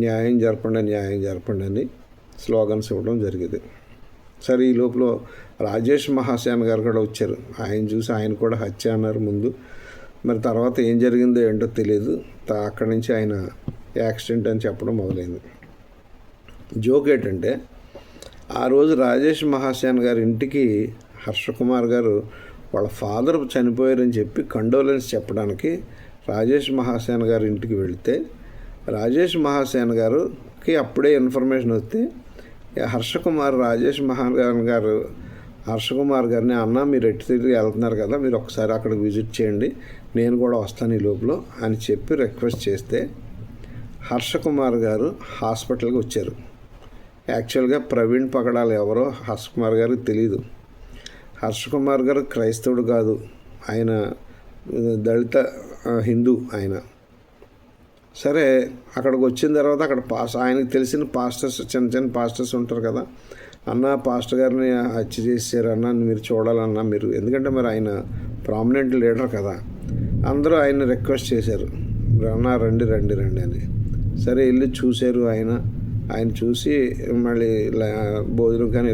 న్యాయం జరపండి అని స్లోగన్స్ ఇవ్వడం జరిగింది. సరే, ఈ లోపల రాజేష్ మహాసేన గారు కూడా వచ్చారు. ఆయన చూసి ఆయన కూడా హత్య అన్నారు ముందు. మరి తర్వాత ఏం జరిగిందో ఏంటో తెలియదు. అక్కడి నుంచి ఆయన యాక్సిడెంట్ అని చెప్పడం మొదలైంది. జోక్ ఏంటంటే, ఆ రోజు రాజేష్ మహాసేన గారి ఇంటికి హర్షకుమార్ గారు వాళ్ళ ఫాదర్ చనిపోయారని చెప్పి కండోలెన్స్ చెప్పడానికి రాజేష్ మహాసేన గారి ఇంటికి వెళితే, రాజేష్ మహాసేన గారికి అప్పుడే ఇన్ఫర్మేషన్ వస్తే హర్షకుమార్ హర్షకుమార్ గారిని, అన్న మీరు ఎటు తిరిగి వెళ్తున్నారు కదా, మీరు ఒకసారి అక్కడికి విజిట్ చేయండి, నేను కూడా వస్తాను ఈ లోపల అని చెప్పి రిక్వెస్ట్ చేస్తే హర్షకుమార్ గారు హాస్పిటల్కి వచ్చారు. యాక్చువల్గా ప్రవీణ్ పగడాల్ ఎవరో హర్షకుమార్ గారికి తెలీదు. హర్షకుమార్ గారు క్రైస్తవుడు కాదు, ఆయన దళిత హిందూ ఆయన. సరే, అక్కడికి వచ్చిన తర్వాత అక్కడ ఆయనకు తెలిసిన పాస్టర్స్, చిన్న పాస్టర్స్ ఉంటారు కదా, అన్న పాస్టర్ గారిని హత్య చేశారన్న, మీరు చూడాలన్నా మీరు, ఎందుకంటే మరి ఆయన ప్రామినెంట్ లీడర్ కదా, అందరూ ఆయన రిక్వెస్ట్ చేశారు, అన్న రండి అని. సరే, వెళ్ళి చూశారు. ఆయన చూసి మళ్ళీ భోజనం కానీ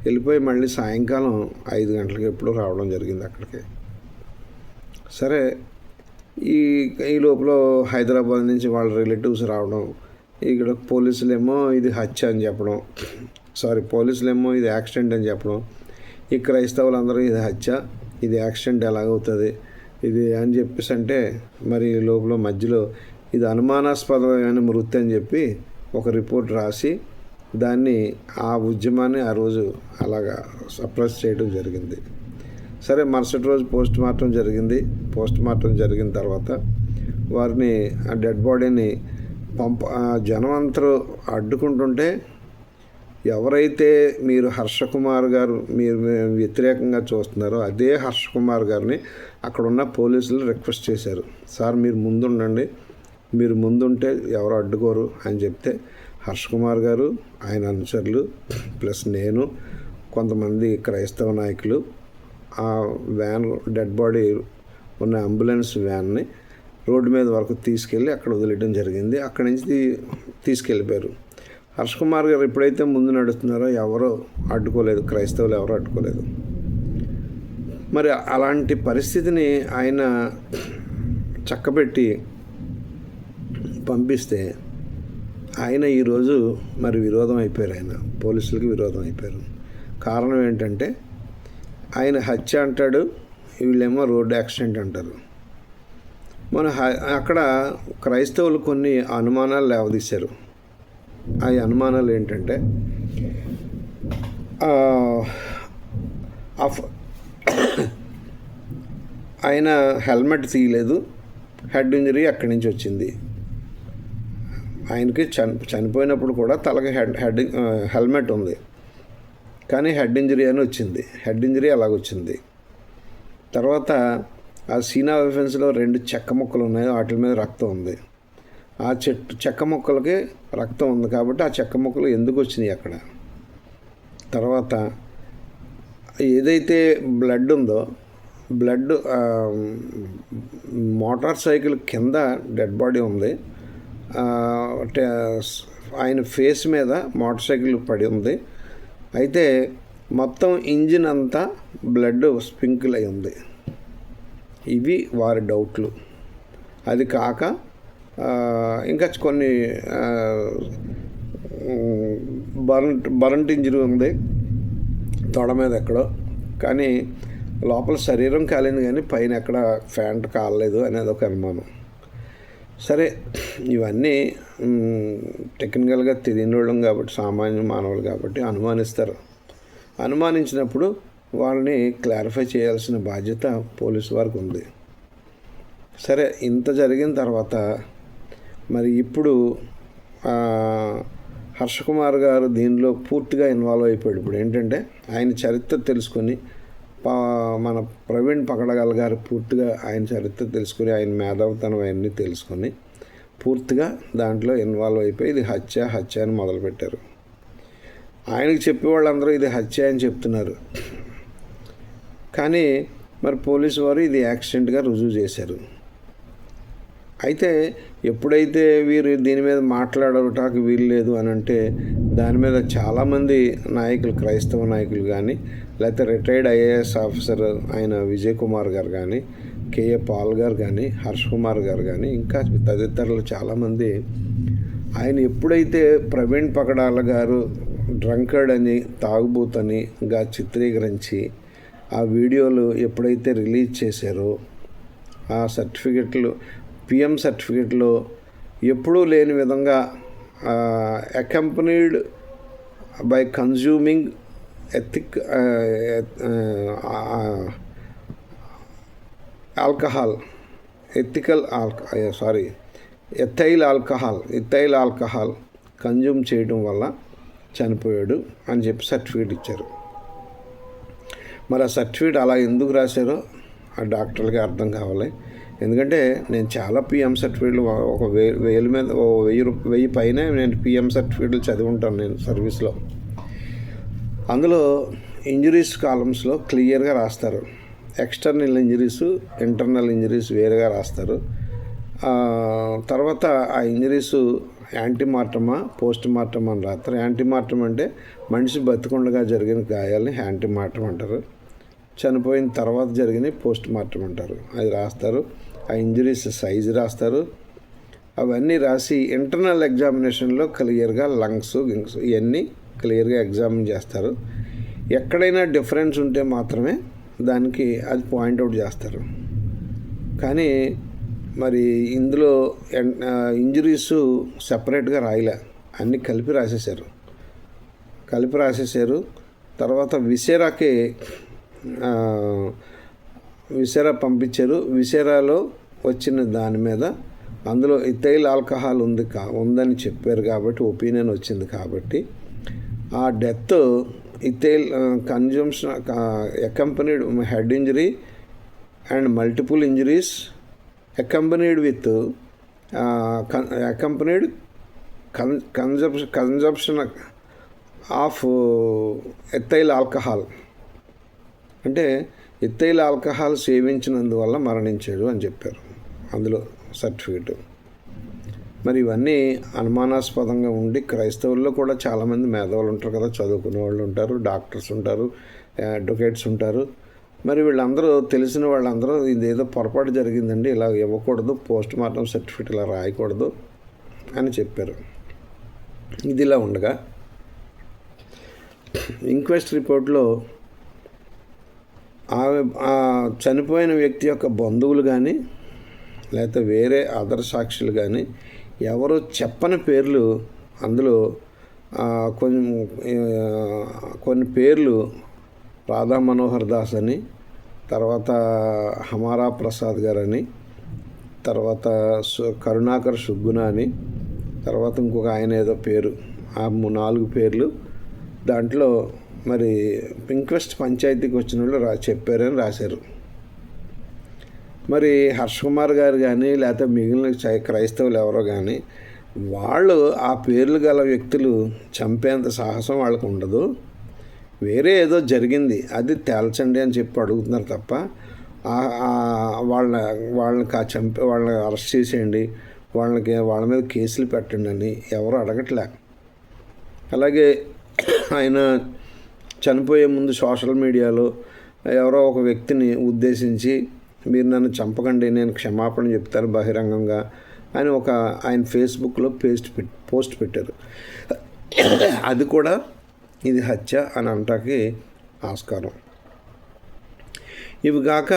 వెళ్ళిపోయి మళ్ళీ సాయంకాలం 5 గంటలకి ఎప్పుడో రావడం జరిగింది అక్కడికి. సరే, ఈ లోపల హైదరాబాద్ నుంచి వాళ్ళ రిలేటివ్స్ రావడం, ఇక్కడ పోలీసులేమో ఇది హత్య అని చెప్పడం, పోలీసులేమో ఇది యాక్సిడెంట్ అని చెప్పడం, ఈ క్రైస్తవులందరూ ఇది హత్య, ఇది యాక్సిడెంట్ ఎలాగవుతుంది ఇది అని చెప్పేసి అంటే, మరి ఈ లోపల మధ్యలో ఇది అనుమానాస్పదమైన మృతి అని చెప్పి ఒక రిపోర్ట్ రాసి దాన్ని, ఆ ఉద్యమాన్ని ఆ రోజు అలాగా సప్రెస్ చేయడం జరిగింది. సరే, మరుసటి రోజు పోస్ట్ మార్టం జరిగిన తర్వాత వారిని, ఆ డెడ్ బాడీని జనం అందరూ అడ్డుకుంటుంటే, ఎవరైతే మీరు హర్షకుమార్ గారు మీరు వ్యతిరేకంగా చూస్తున్నారో అదే హర్షకుమార్ గారిని అక్కడున్న పోలీసులు రిక్వెస్ట్ చేశారు, సార్ మీరు ముందుండండి, మీరు ముందుంటే ఎవరు అడ్డుకోరు అని చెప్తే హర్ష్ కుమార్ గారు, ఆయన అనుచరులు, ప్లస్ నేను, కొంతమంది క్రైస్తవ నాయకులు ఆ వ్యాన్, డెడ్ బాడీ ఉన్న అంబులెన్స్ వ్యాన్ని రోడ్డు మీద వరకు తీసుకెళ్ళి అక్కడ వదిలేయడం జరిగింది. అక్కడి నుంచి తీసుకెళ్ళిపోయారు. హర్ష్ కుమార్ గారు ఎప్పుడైతే ముందు నడుస్తున్నారో ఎవరో అడ్డుకోలేదు, క్రైస్తవులు ఎవరో అడ్డుకోలేదు. మరి అలాంటి పరిస్థితిని ఆయన చక్కబెట్టి పంపిస్తే ఆయన ఈరోజు మరి విరోధం అయిపోయారు. ఆయన పోలీసులకి విరోధం అయిపోయారు. కారణం ఏంటంటే ఆయన హత్య అంటాడు, వీళ్ళేమో రోడ్డు యాక్సిడెంట్ అంటారు. మన అక్కడ క్రైస్తవులు కొన్ని అనుమానాలు లేవదీశారు. ఆ అనుమానాలు ఏంటంటే ఆయన హెల్మెట్ తీయలేదు, హెడ్ ఇంజరీ అక్కడి నుంచి వచ్చింది. ఆయనకి చనిపోయినప్పుడు కూడా తలకి హెల్మెట్ ఉంది, కానీ హెడ్ ఇంజరీ అని వచ్చింది. హెడ్ ఇంజరీ అలాగొచ్చింది. తర్వాత ఆ సీనా వెఫెన్స్లో 2 చెక్క ముక్కలు ఉన్నాయి, వాటి మీద రక్తం ఉంది. ఆ చెక్క ముక్కలకి రక్తం ఉంది కాబట్టి ఆ చెక్క ముక్కలు ఎందుకు వచ్చినాయి అక్కడ. తర్వాత ఏదైతే బ్లడ్ ఉందో, బ్లడ్ మోటార్ సైకిల్ కింద డెడ్ బాడీ ఉంది, ఆయన ఫేస్ మీద మోటార్ సైకిల్ పడి ఉంది. అయితే మొత్తం ఇంజిన్ అంతా బ్లడ్ స్ప్రింకిల్ అయి ఉంది. ఇవి వారి డౌట్లు. అది కాక ఇంకా కొన్ని బరంట్ ఇంజరీ ఉంది తొడ మీద ఎక్కడో, కానీ లోపల శరీరం కాలేదు, కానీ పైన ఎక్కడ ఫ్యాంట్ కాలేదు అనేది ఒక అనుమానం. సరే, ఇవన్నీ టెక్నికల్గా తెలియని వాళ్ళం కాబట్టి, సామాన్య మానవులు కాబట్టి అనుమానిస్తారు. అనుమానించినప్పుడు వాళ్ళని క్లారిఫై చేయాల్సిన బాధ్యత పోలీసు వారికి ఉంది. సరే, ఇంత జరిగిన తర్వాత మరి ఇప్పుడు హర్ష్ కుమార్ గారు దీనిలో పూర్తిగా ఇన్వాల్వ్ అయిపోయాడు. ఇప్పుడు ఏంటంటే ఆయన చరిత్ర తెలుసుకొని, మన ప్రవీణ్ పగడగల్ గారు పూర్తిగా ఆయన చరిత్ర తెలుసుకొని, ఆయన మేధావితనం అవన్నీ తెలుసుకొని పూర్తిగా దాంట్లో ఇన్వాల్వ్ అయిపోయి ఇది హత్య అని మొదలుపెట్టారు. ఆయనకు చెప్పేవాళ్ళందరూ ఇది హత్య అని చెప్తున్నారు, కానీ మరి పోలీసు వారు ఇది యాక్సిడెంట్గా రుజువు చేశారు. అయితే ఎప్పుడైతే వీరు దీని మీద మాట్లాడటానికి వీలు లేదు అని అంటే, దాని మీద చాలామంది నాయకులు, క్రైస్తవ నాయకులు కానీ, లేకపోతే రిటైర్డ్ ఐఏఎస్ ఆఫీసర్ ఆయన విజయ్ కుమార్ గారు కానీ, కేఏ పాల్ గారు కానీ, హర్ష్ కుమార్ గారు కానీ, ఇంకా తదితరులు చాలామంది ఆయన ఎప్పుడైతే ప్రవీణ్ పగడాల గారు డ్రంకర్డ్ అని, తాగుబోతని ఇంకా చిత్రీకరించి ఆ వీడియోలు ఎప్పుడైతే రిలీజ్ చేశారో, ఆ సర్టిఫికెట్లు పిఎం సర్టిఫికెట్లో ఎప్పుడూ లేని విధంగా accompanied by consuming ethyl alcohol consume చేయడం వల్ల చనిపోయాడు అని చెప్పి సర్టిఫికేట్ ఇచ్చారు. మరి ఆ సర్టిఫికేట్ అలా ఎందుకు రాశారో ఆ డాక్టర్లకి అర్థం కావాలి. ఎందుకంటే నేను చాలా పిఎం సర్టిఫికేట్లు ఒక 1000 మీద 1000 పైనే నేను పిఎం సర్టిఫికేట్లు చదివి ఉంటాను నేను సర్వీస్లో. అందులో ఇంజరీస్ కాలమ్స్లో క్లియర్గా రాస్తారు. ఎక్స్టర్నల్ ఇంజరీస్, ఇంటర్నల్ ఇంజరీస్ వేరుగా రాస్తారు. తర్వాత ఆ ఇంజరీస్ యాంటీమార్టమా, పోస్ట్ మార్టం అని రాస్తారు. యాంటీమార్టం అంటే మనిషి బతికుండగా జరిగిన గాయాలని యాంటీమార్టం అంటారు. చనిపోయిన తర్వాత జరిగిన పోస్ట్ మార్టం అంటారు. అది రాస్తారు. ఆ ఇంజరీస్ సైజు రాస్తారు. అవన్నీ రాసి ఇంటర్నల్ ఎగ్జామినేషన్లో క్లియర్గా లంగ్స్ ఇవన్నీ క్లియర్గా ఎగ్జామిన్ చేస్తారు. ఎక్కడైనా డిఫరెన్స్ ఉంటే మాత్రమే దానికి అది పాయింట్అవుట్ చేస్తారు. కానీ మరి ఇందులో ఇంజరీస్ సెపరేట్గా రాయలే, అన్నీ కలిపి రాసేసారు. తర్వాత విసేరా పంపించారు. విసేరాలో వచ్చిన దాని మీద అందులో ఇథైల్ ఆల్కహాల్ ఉందని చెప్పారు కాబట్టి ఒపీనియన్ వచ్చింది కాబట్టి ఆ death ethyl consumption accompanied head injury and multiple injuries accompanied with consumption of ethyl alcohol, అంటే ఎథైల్ ఆల్కహాల్ సేవించినందువల్ల మరణించాడు అని చెప్పారు అందులో సర్టిఫికెట్. మరి ఇవన్నీ అనుమానాస్పదంగా ఉండి, క్రైస్తవుల్లో కూడా చాలామంది మేధావులు ఉంటారు కదా, చదువుకునే వాళ్ళు ఉంటారు, డాక్టర్స్ ఉంటారు, అడ్వకేట్స్ ఉంటారు. మరి వీళ్ళందరూ తెలిసిన వాళ్ళందరూ ఇదేదో పొరపాటు జరిగిందండి, ఇలా ఇవ్వకూడదు, పోస్ట్ మార్టం సర్టిఫికేట్ ఇలా రాయకూడదు అని చెప్పారు. ఇదిలా ఉండగా ఇంక్వెస్ట్ రిపోర్ట్లో చనిపోయిన వ్యక్తి యొక్క బంధువులు కానీ లేకపోతే వేరే అదర్ సాక్షులు కానీ ఎవరో చెప్పని పేర్లు అందులో కొన్ని పేర్లు రాధా మనోహర్ దాస్ అని, తర్వాత హమారా ప్రసాద్ గారని, తర్వాత కరుణాకర్ సుగ్గున అని, తర్వాత ఇంకొక ఆయన ఏదో పేరు, ఆ 4 పేర్లు దాంట్లో మరి ఇంక్వెస్ట్ పంచాయతీకి వచ్చిన వాళ్ళు చెప్పారని రాశారు. మరి హర్ష్ కుమార్ గారు కానీ లేకపోతే మిగిలిన క్రైస్తవులు ఎవరో కానీ వాళ్ళు ఆ పేర్లు గల వ్యక్తులు చంపేంత సాహసం వాళ్ళకు ఉండదు. వేరే ఏదో జరిగింది అది తేల్చండి అని చెప్పి అడుగుతున్నారు తప్ప వాళ్ళని వాళ్ళని అరెస్ట్ చేసేయండి, వాళ్ళ మీద కేసులు పెట్టండి అని ఎవరు అడగట్లే. అలాగే ఆయన చనిపోయే ముందు సోషల్ మీడియాలో ఎవరో ఒక వ్యక్తిని ఉద్దేశించి మీరు నన్ను చంపకండి, నేను క్షమాపణ చెప్తాను బహిరంగంగా అని ఆయన ఫేస్బుక్లో పోస్ట్ పెట్టారు. అది కూడా ఇది హత్య అని అంటానికి ఆస్కారం. ఇవి కాక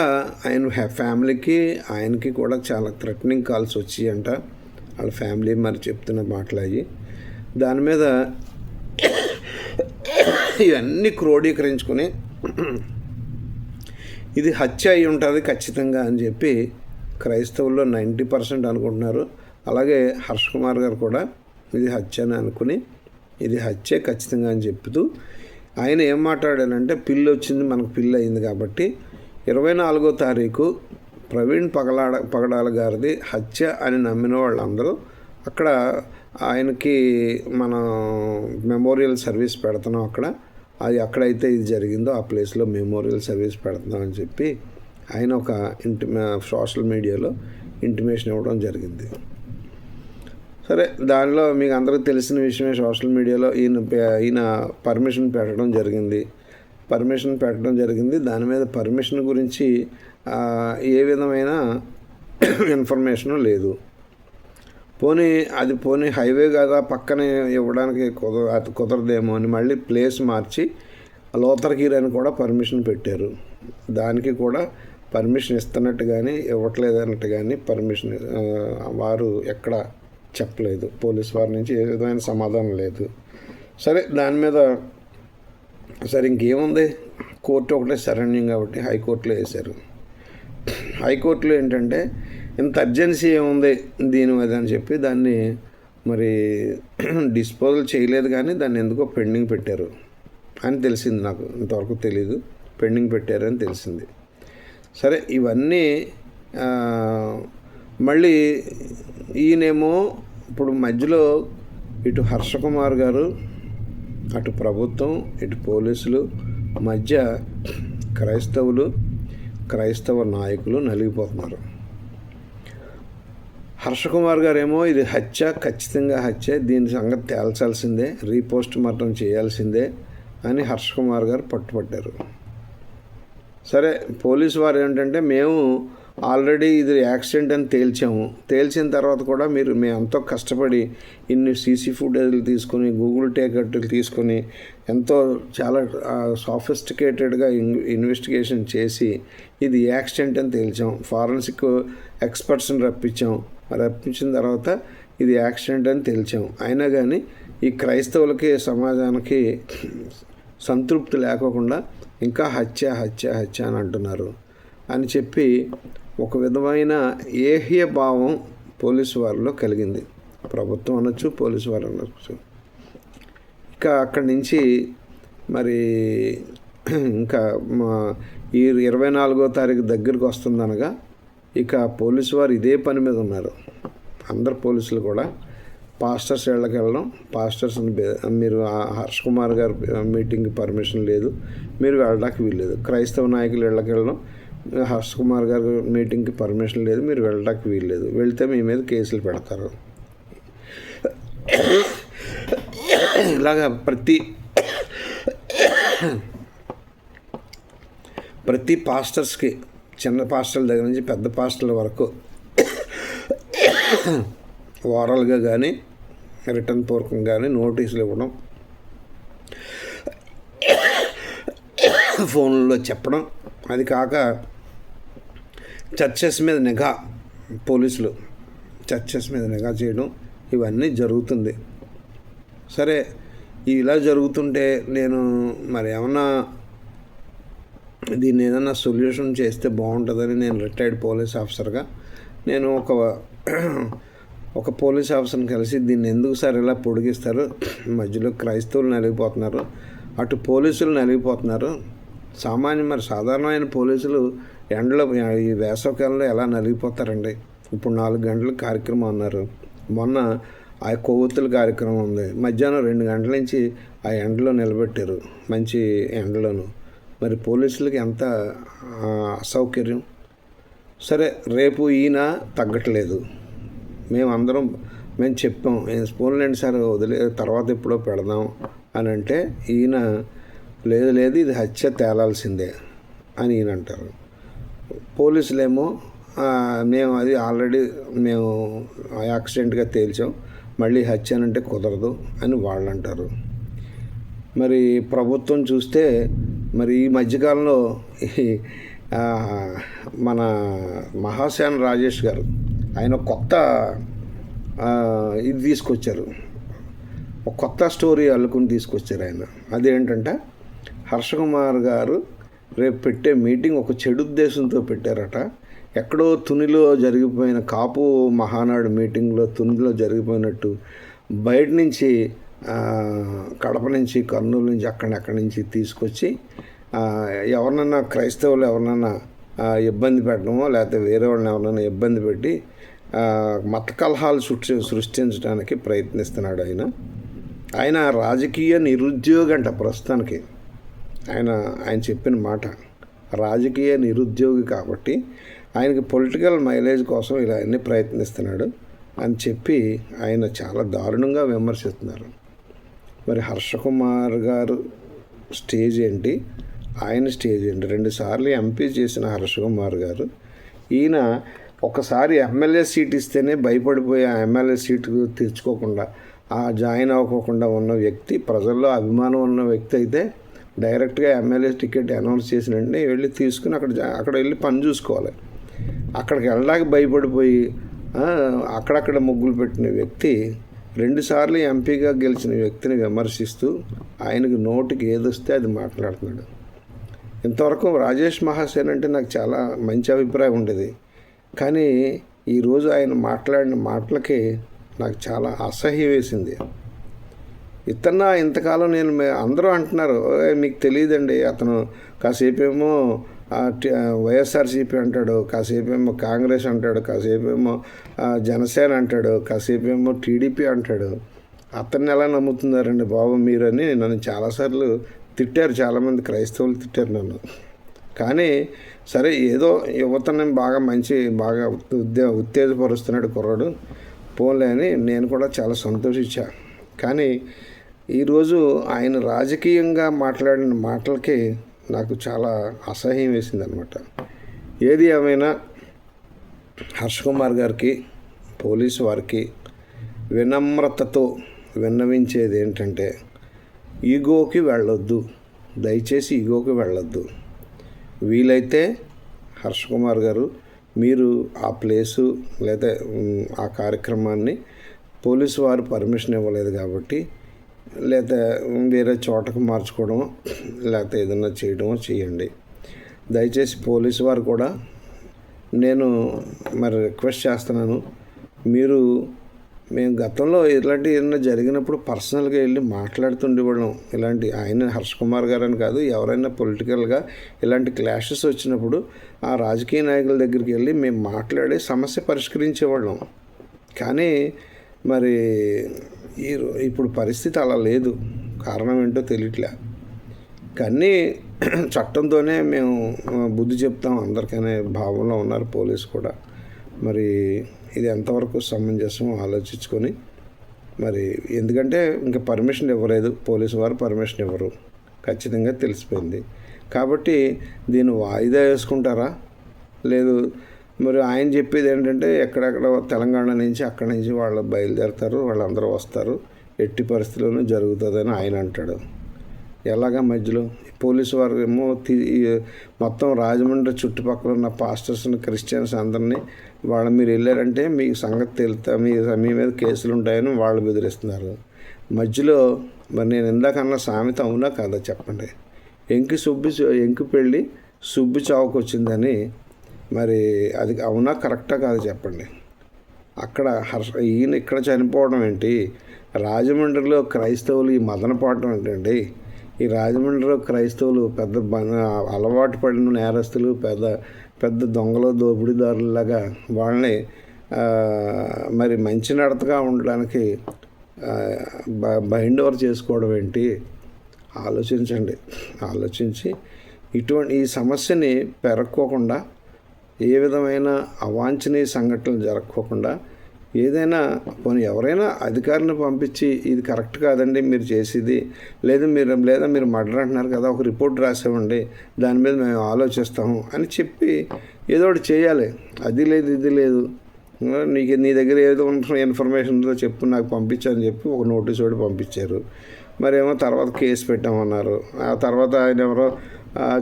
ఆయన ఫ్యామిలీకి ఆయనకి కూడా చాలా థ్రెటనింగ్ కాల్స్ వచ్చాయంట. వాళ్ళ ఫ్యామిలీ మరి చెప్తున్న మాటలు అయ్యి దాని మీద ఇవన్నీ క్రోడీకరించుకొని ఇది హత్య అయి ఉంటుంది ఖచ్చితంగా అని చెప్పి క్రైస్తవుల్లో 90% అనుకుంటున్నారు. అలాగే హర్ష్ కుమార్ గారు కూడా ఇది హత్య అని అనుకుని ఇది హత్య ఖచ్చితంగా అని చెప్తూ ఆయన ఏం మాట్లాడానంటే పిల్లి వచ్చింది, మనకు పిల్లి అయింది కాబట్టి 24వ తారీఖు ప్రవీణ్ పగడాల గారిది హత్య అని నమ్మిన వాళ్ళందరూ అక్కడ ఆయనకి మనం మెమోరియల్ సర్వీస్ పెడుతున్నాం, అక్కడైతే ఇది జరిగిందో ఆ ప్లేస్లో మెమోరియల్ సర్వీస్ పెడుతున్నాం అని చెప్పి ఆయన ఒక సోషల్ మీడియాలో ఇంటిమేషన్ ఇవ్వడం జరిగింది. సరే, దానిలో మీకు అందరికీ తెలిసిన విషయమే, సోషల్ మీడియాలో ఈయన పర్మిషన్ పెట్టడం జరిగింది. దాని మీద పర్మిషన్ గురించి ఏ విధమైన ఇన్ఫర్మేషను లేదు. పోనీ హైవే కదా పక్కనే ఇవ్వడానికి కుదరదేమో అని మళ్ళీ ప్లేస్ మార్చి లోతరగిరి అని కూడా పర్మిషన్ పెట్టారు. దానికి కూడా పర్మిషన్ ఇస్తున్నట్టు కానీ ఇవ్వట్లేదు అన్నట్టు కానీ పర్మిషన్ వారు ఎక్కడ చెప్పలేదు. పోలీస్ వారి నుంచి ఏ విధమైన సమాధానం లేదు. సరే, దాని మీద ఇంకేముంది, కోర్టు ఒకటే శరణ్యం కాబట్టి హైకోర్టులో వేశారు. హైకోర్టులో ఏంటంటే ఇంత అర్జెన్సీ ఏముంది దీని మీద అని చెప్పి దాన్ని మరి డిస్పోజల్ చేయలేదు, కానీ దాన్ని ఎందుకో పెండింగ్ పెట్టారు అని తెలిసింది. నాకు ఇంతవరకు తెలీదు, పెండింగ్ పెట్టారని తెలిసింది. సరే, ఇవన్నీ మళ్ళీ ఈయనేమో ఇప్పుడు మధ్యలో ఇటు హర్ష కుమార్ గారు, అటు ప్రభుత్వం, ఇటు పోలీసులు మధ్య క్రైస్తవ నాయకులు నలిగిపోతున్నారు. హర్ష కుమార్ గారేమో ఇది హత్య, ఖచ్చితంగా హత్య, దీని సంగతి తేల్చాల్సిందే, రీపోస్ట్ మార్టం చేయాల్సిందే అని హర్ష కుమార్ గారు పట్టుపట్టారు. సరే, పోలీసు వారు ఏంటంటే మేము ఆల్రెడీ ఇది యాక్సిడెంట్ అని తేల్చిన తర్వాత కూడా మేము ఎంతో కష్టపడి ఇన్ని సీసీ ఫుటేజ్లు తీసుకొని గూగుల్ టేకట్లు తీసుకొని చాలా సాఫిస్టికేటెడ్గా ఇన్వెస్టిగేషన్ చేసి ఇది యాక్సిడెంట్ అని తేల్చాం. ఫారెన్సిక్ ఎక్స్పర్ట్స్ని రప్పించిన తర్వాత ఇది యాక్సిడెంట్ అని తేల్చాం. అయినా కానీ ఈ క్రైస్తవులకి సమాజానికి సంతృప్తి లేకోకుండా ఇంకా హత్య అని అంటున్నారు అని చెప్పి ఒక విధమైన ఏహ్య భావం పోలీసు వారిలో కలిగింది. ప్రభుత్వం అనొచ్చు, పోలీసు వారు అనొచ్చు. ఇక అక్కడి నుంచి మరి ఇంకా ఈ 24వ తారీఖు దగ్గరికి వస్తుందనగా ఇక పోలీసు వారు ఇదే పని మీద ఉన్నారు. అందరు పోలీసులు కూడా పాస్టర్స్ ఇళ్ళకి వెళ్ళడం, పాస్టర్స్ని మీరు హర్ష్ కుమార్ గారు మీటింగ్కి పర్మిషన్ లేదు, మీరు వెళ్ళడానికి వీల్లేదు. క్రైస్తవ నాయకులు ఇళ్ళకి వెళ్ళడం, హర్ష్ కుమార్ గారు మీటింగ్కి పర్మిషన్ లేదు, మీరు వెళ్ళడానికి వీల్లేదు. వెళ్తే మీ మీద కేసులు పెడతారు. ఇలాగా ప్రతి పాస్టర్స్కి, చిన్న పాస్టర్ల దగ్గర నుంచి పెద్ద పాస్టర్ల వరకు ఓరల్గా కానీ రిటర్న్ పూర్వకంగా కానీ నోటీసులు ఇవ్వడం, ఫోన్లో చెప్పడం, అది కాక చర్చెస్ మీద నిఘా, పోలీసులు చర్చెస్ మీద నిఘా చేయడం, ఇవన్నీ జరుగుతుంది. సరే, ఇలా జరుగుతుంటే నేను మరి ఏమన్నా దీన్ని ఏదన్నా సొల్యూషన్ చేస్తే బాగుంటుందని నేను రిటైర్డ్ పోలీస్ ఆఫీసర్గా నేను ఒక పోలీస్ ఆఫీసర్ని కలిసి దీన్ని ఎందుకు సార్ ఇలా పొడిగిస్తారు, మధ్యలో క్రైస్తవులు నలిగిపోతున్నారు, అటు పోలీసులు నలిగిపోతున్నారు, సాధారణమైన పోలీసులు ఎండలో ఈ వేసవకాలంలో ఎలా నలిగిపోతారండి. ఇప్పుడు 4 గంటల కార్యక్రమం అన్నారు, మొన్న ఆ కొవ్వొత్తుల కార్యక్రమం ఉంది, మధ్యాహ్నం 2 గంటల నుంచి ఆ ఎండలో నిలబెట్టారు, మంచి ఎండలోను. మరి పోలీసులకి ఎంత అసౌకర్యం. సరే, రేపు ఈయన తగ్గట్లేదు, మేము చెప్పాం, పోన్లేండి సార్ తర్వాత ఎప్పుడో పెడదాం అని అంటే ఈయన లేదు ఇది హత్య తేలాల్సిందే అని ఈయన అంటారు. పోలీసులేమో మేము అది ఆల్రెడీ మేము యాక్సిడెంట్గా తేల్చాం, మళ్ళీ హత్య అంటే కుదరదు అని వాళ్ళు అంటారు. మరి ప్రభుత్వం చూస్తే మరి ఈ మధ్యకాలంలో మన మహాసేన రాజేష్ గారు ఆయన కొత్త ఇది తీసుకొచ్చారు, ఒక కొత్త స్టోరీ అల్లుకుని తీసుకొచ్చారు ఆయన. అదేంటంటే హర్ష కుమార్ గారు రేపు పెట్టే మీటింగ్ ఒక చెడు ఉద్దేశంతో పెట్టారట. ఎక్కడో తునిలో జరిగిపోయిన కాపు మహానాడు మీటింగ్లో తునిలో జరిగిపోయినట్టు బయట నుంచి కడప నుంచి, కర్నూలు నుంచి, అక్కడి నుంచి తీసుకొచ్చి ఎవరినన్నా క్రైస్తవులు ఎవరినన్నా ఇబ్బంది పెట్టడమో లేకపోతే వేరే వాళ్ళని ఎవరినైనా ఇబ్బంది పెట్టి మత కలహాలు సృష్టించడానికి ప్రయత్నిస్తున్నాడు ఆయన రాజకీయ నిరుద్యోగి అంట. ప్రస్తుతానికి ఆయన చెప్పిన మాట, రాజకీయ నిరుద్యోగి కాబట్టి ఆయనకి పొలిటికల్ మైలేజ్ కోసం ఇలా అన్నీ ప్రయత్నిస్తున్నాడు అని చెప్పి ఆయన చాలా దారుణంగా విమర్శిస్తున్నారు. మరి హర్ష కుమార్ గారు స్టేజ్ ఏంటి, ఆయన స్టేజ్ ఏంటి? 2 సార్లు ఎంపీ చేసిన హర్ష కుమార్ గారు, ఈయన ఒకసారి ఎమ్మెల్యే సీట్ ఇస్తేనే భయపడిపోయి ఆ ఎమ్మెల్యే సీటు తెచ్చుకోకుండా జాయిన్ అవ్వకుండా ఉన్న వ్యక్తి, ప్రజల్లో అభిమానం ఉన్న వ్యక్తి అయితే డైరెక్ట్గా ఎమ్మెల్యే టికెట్ అనౌన్స్ చేసిన వెంటనే వెళ్ళి తీసుకుని అక్కడ వెళ్ళి పని చూసుకోవాలి. అక్కడికి వెళ్ళడానికి భయపడిపోయి అక్కడక్కడ ముగ్గులు పెట్టిన వ్యక్తి 2 సార్లు ఎంపీగా గెలిచిన వ్యక్తిని విమర్శిస్తూ ఆయనకు నోటికి ఏదొస్తే అది మాట్లాడుతున్నాడు. ఇంతవరకు రాజేష్ మహాసేన్ అంటే నాకు చాలా మంచి అభిప్రాయం ఉండేది, కానీ ఈరోజు ఆయన మాట్లాడిన మాటలకి నాకు చాలా అసహ్యం వేసింది. ఇంతకాలం అందరూ అంటున్నారు, మీకు తెలియదండి, అతను కాసేపేమో వైఎస్ఆర్సీపీ అంటాడు, కాసేపేమో కాంగ్రెస్ అంటాడు, కాసేపేమో జనసేన అంటాడు, కాసేపేమో టీడీపీ అంటాడు. అతన్ని ఎలా నమ్ముతున్నారండి బాబు మీరని నన్ను చాలాసార్లు తిట్టారు, చాలామంది క్రైస్తవులు తిట్టారు నన్ను. కానీ సరే, ఏదో యువతని బాగా ఉత్తేజపరుస్తున్నాడు కుర్రాడు, పోలే అని నేను కూడా చాలా సంతోషించా. కానీ ఈరోజు ఆయన రాజకీయంగా మాట్లాడిన మాటలకి నాకు చాలా అసహ్యం వేసిందనమాట. ఏది ఏమైనా హర్ష కుమార్ గారికి, పోలీసు వారికి వినమ్రతతో విన్నవించేది ఏంటంటే, ఈగోకి వెళ్ళొద్దు, దయచేసి ఈగోకి వెళ్ళొద్దు. వీలైతే హర్ష కుమార్ గారు మీరు ఆ ప్లేసు లేదా ఆ కార్యక్రమాన్ని పోలీసు వారు పర్మిషన్ ఇవ్వలేదు కాబట్టి లేదా వేరే చోటకు మార్చుకోవడమో లేకపోతే ఏదైనా చేయడమో చేయండి. దయచేసి పోలీసు వారు కూడా నేను రిక్వెస్ట్ చేస్తున్నాను, మేము గతంలో ఇలాంటి ఏదైనా జరిగినప్పుడు పర్సనల్గా వెళ్ళి మాట్లాడుతుండేవాళ్ళం. ఆయన హర్ష కుమార్ గారు అని కాదు, ఎవరైనా పొలిటికల్గా ఇలాంటి క్లాషెస్ వచ్చినప్పుడు ఆ రాజకీయ నాయకుల దగ్గరికి వెళ్ళి మేము మాట్లాడి సమస్య పరిష్కరించేవాళ్ళం. కానీ మరి ఇప్పుడు పరిస్థితి అలా లేదు. కారణం ఏంటో తెలియట్లే. కానీ చట్టంతోనే మేము బుద్ధి చెప్తాం అందరికనే భావంలో ఉన్నారు పోలీసు కూడా. మరి ఇది ఎంతవరకు సమంజసం ఆలోచించుకొని, మరి ఎందుకంటే ఇంకా పర్మిషన్ ఇవ్వలేదు, పోలీసు వారు పర్మిషన్ ఇవ్వరు, ఖచ్చితంగా తెలిసిపోయింది. కాబట్టి దీన్ని వాయిదా వేసుకుంటారా లేదు, మరి ఆయన చెప్పేది ఏంటంటే ఎక్కడెక్కడ తెలంగాణ నుంచి అక్కడి నుంచి వాళ్ళు బయలుదేరుతారు, వాళ్ళందరూ వస్తారు, ఎట్టి పరిస్థితుల్లోనూ జరుగుతుందని ఆయన అంటాడు. ఎలాగా మధ్యలో పోలీసు వారు ఏమో మొత్తం రాజమండ్రి చుట్టుపక్కల ఉన్న పాస్టర్స్ని, క్రిస్టియన్స్ అందరినీ మీరు వెళ్ళారంటే మీకు సంగతి తెలుస్తా, మీ మీద కేసులు ఉంటాయని వాళ్ళు బెదిరిస్తున్నారు. మధ్యలో మరి నేను ఇందాకన్న సామెత అవునా కాదా చెప్పండి? ఎంకి పెళ్ళి సుబ్బి చావుకు వచ్చిందని, మరి అది అవునా కరెక్టా కాదు చెప్పండి? అక్కడ ఈయన ఇక్కడ చనిపోవడం ఏంటి? రాజమండ్రిలో క్రైస్తవులు ఈ మదన పాడటం ఏంటండి? ఈ రాజమండ్రిలో క్రైస్తవులు పెద్ద అలవాటు పడిన నేరస్తులు, పెద్ద పెద్ద దొంగలు, దోపిడీదారులాగా వాళ్ళని మరి మంచి నడతగా ఉండడానికి బైండ్ ఓవర్ చేసుకోవడం ఏంటి? ఆలోచించండి. ఆలోచించి ఈ సమస్యని పెరక్కోకుండా, ఏ విధమైన అవాంఛనీయ సంఘటనలు జరగకోకుండా ఏదైనా ఎవరైనా అధికారిని పంపించి ఇది కరెక్ట్ కాదండి మీరు చేసేది, లేదా మీరు మర్డర్ అంటున్నారు కదా, ఒక రిపోర్ట్ రాసామండి, దాని మీద మేము ఆలోచిస్తాము అని చెప్పి ఏదో ఒకటి చేయాలి. అది లేదు ఇది లేదు, నీ దగ్గర ఏదో ఇన్ఫర్మేషన్తో చెప్పు నాకు పంపించని చెప్పి ఒక నోటీస్ ఒకటి పంపించారు. మరేమో తర్వాత కేసు పెట్టామన్నారు. ఆ తర్వాత ఆయన ఎవరో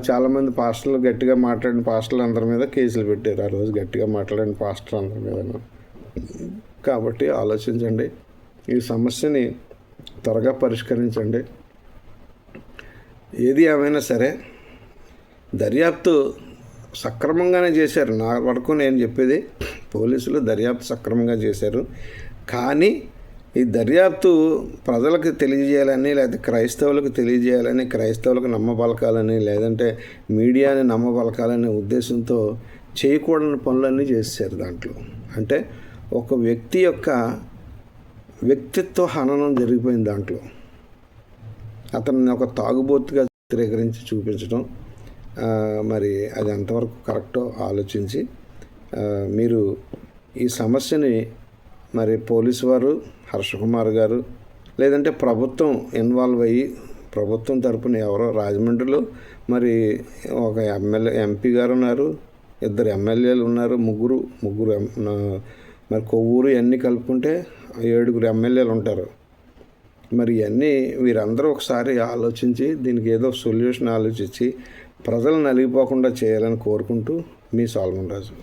చాలామంది పాస్టర్లు గట్టిగా మాట్లాడిన పాస్టర్లు అందరి మీద కేసులు పెట్టారు. ఆ రోజు గట్టిగా మాట్లాడిన పాస్టర్ అందరి మీద. కాబట్టి ఆలోచించండి, ఈ సమస్యని త్వరగా పరిష్కరించండి. ఏది ఏమైనా సరే దర్యాప్తు సక్రమంగానే చేశారు. నా వరకు నేను చెప్పేది, పోలీసులు దర్యాప్తు సక్రమంగా చేశారు. కానీ ఈ దర్యాప్తు ప్రజలకు తెలియజేయాలని, లేకపోతే క్రైస్తవులకు తెలియజేయాలని, క్రైస్తవులకు నమ్మబలకాలని, లేదంటే మీడియాని నమ్మబలకాలనే ఉద్దేశంతో చేయకూడని పనులన్నీ చేశారు. దాంట్లో అంటే ఒక వ్యక్తి యొక్క వ్యక్తిత్వ హననం జరిగిపోయింది. దాంట్లో అతన్ని ఒక తాగుబోతుగా చిత్రీకరించి చూపించడం, మరి అది ఎంతవరకు కరెక్టో ఆలోచించి మీరు ఈ సమస్యని మరి పోలీసు వారు, హర్షకుమార్ గారు, లేదంటే ప్రభుత్వం ఇన్వాల్వ్ అయ్యి, ప్రభుత్వం తరపున ఎవరో రాజమండ్రిలో మరి ఒక ఎంపీ గారు ఉన్నారు, 2 ఎమ్మెల్యేలు ఉన్నారు, ముగ్గురు మరి కొవ్వూరు ఇవన్నీ కలుపుకుంటే 7 ఎమ్మెల్యేలు ఉంటారు. మరి ఇవన్నీ వీరందరూ ఒకసారి ఆలోచించి దీనికి ఏదో సొల్యూషన్ ఆలోచించి ప్రజలు నలిగిపోకుండా చేయాలని కోరుకుంటూ మీ సాల్మన్ రాజు.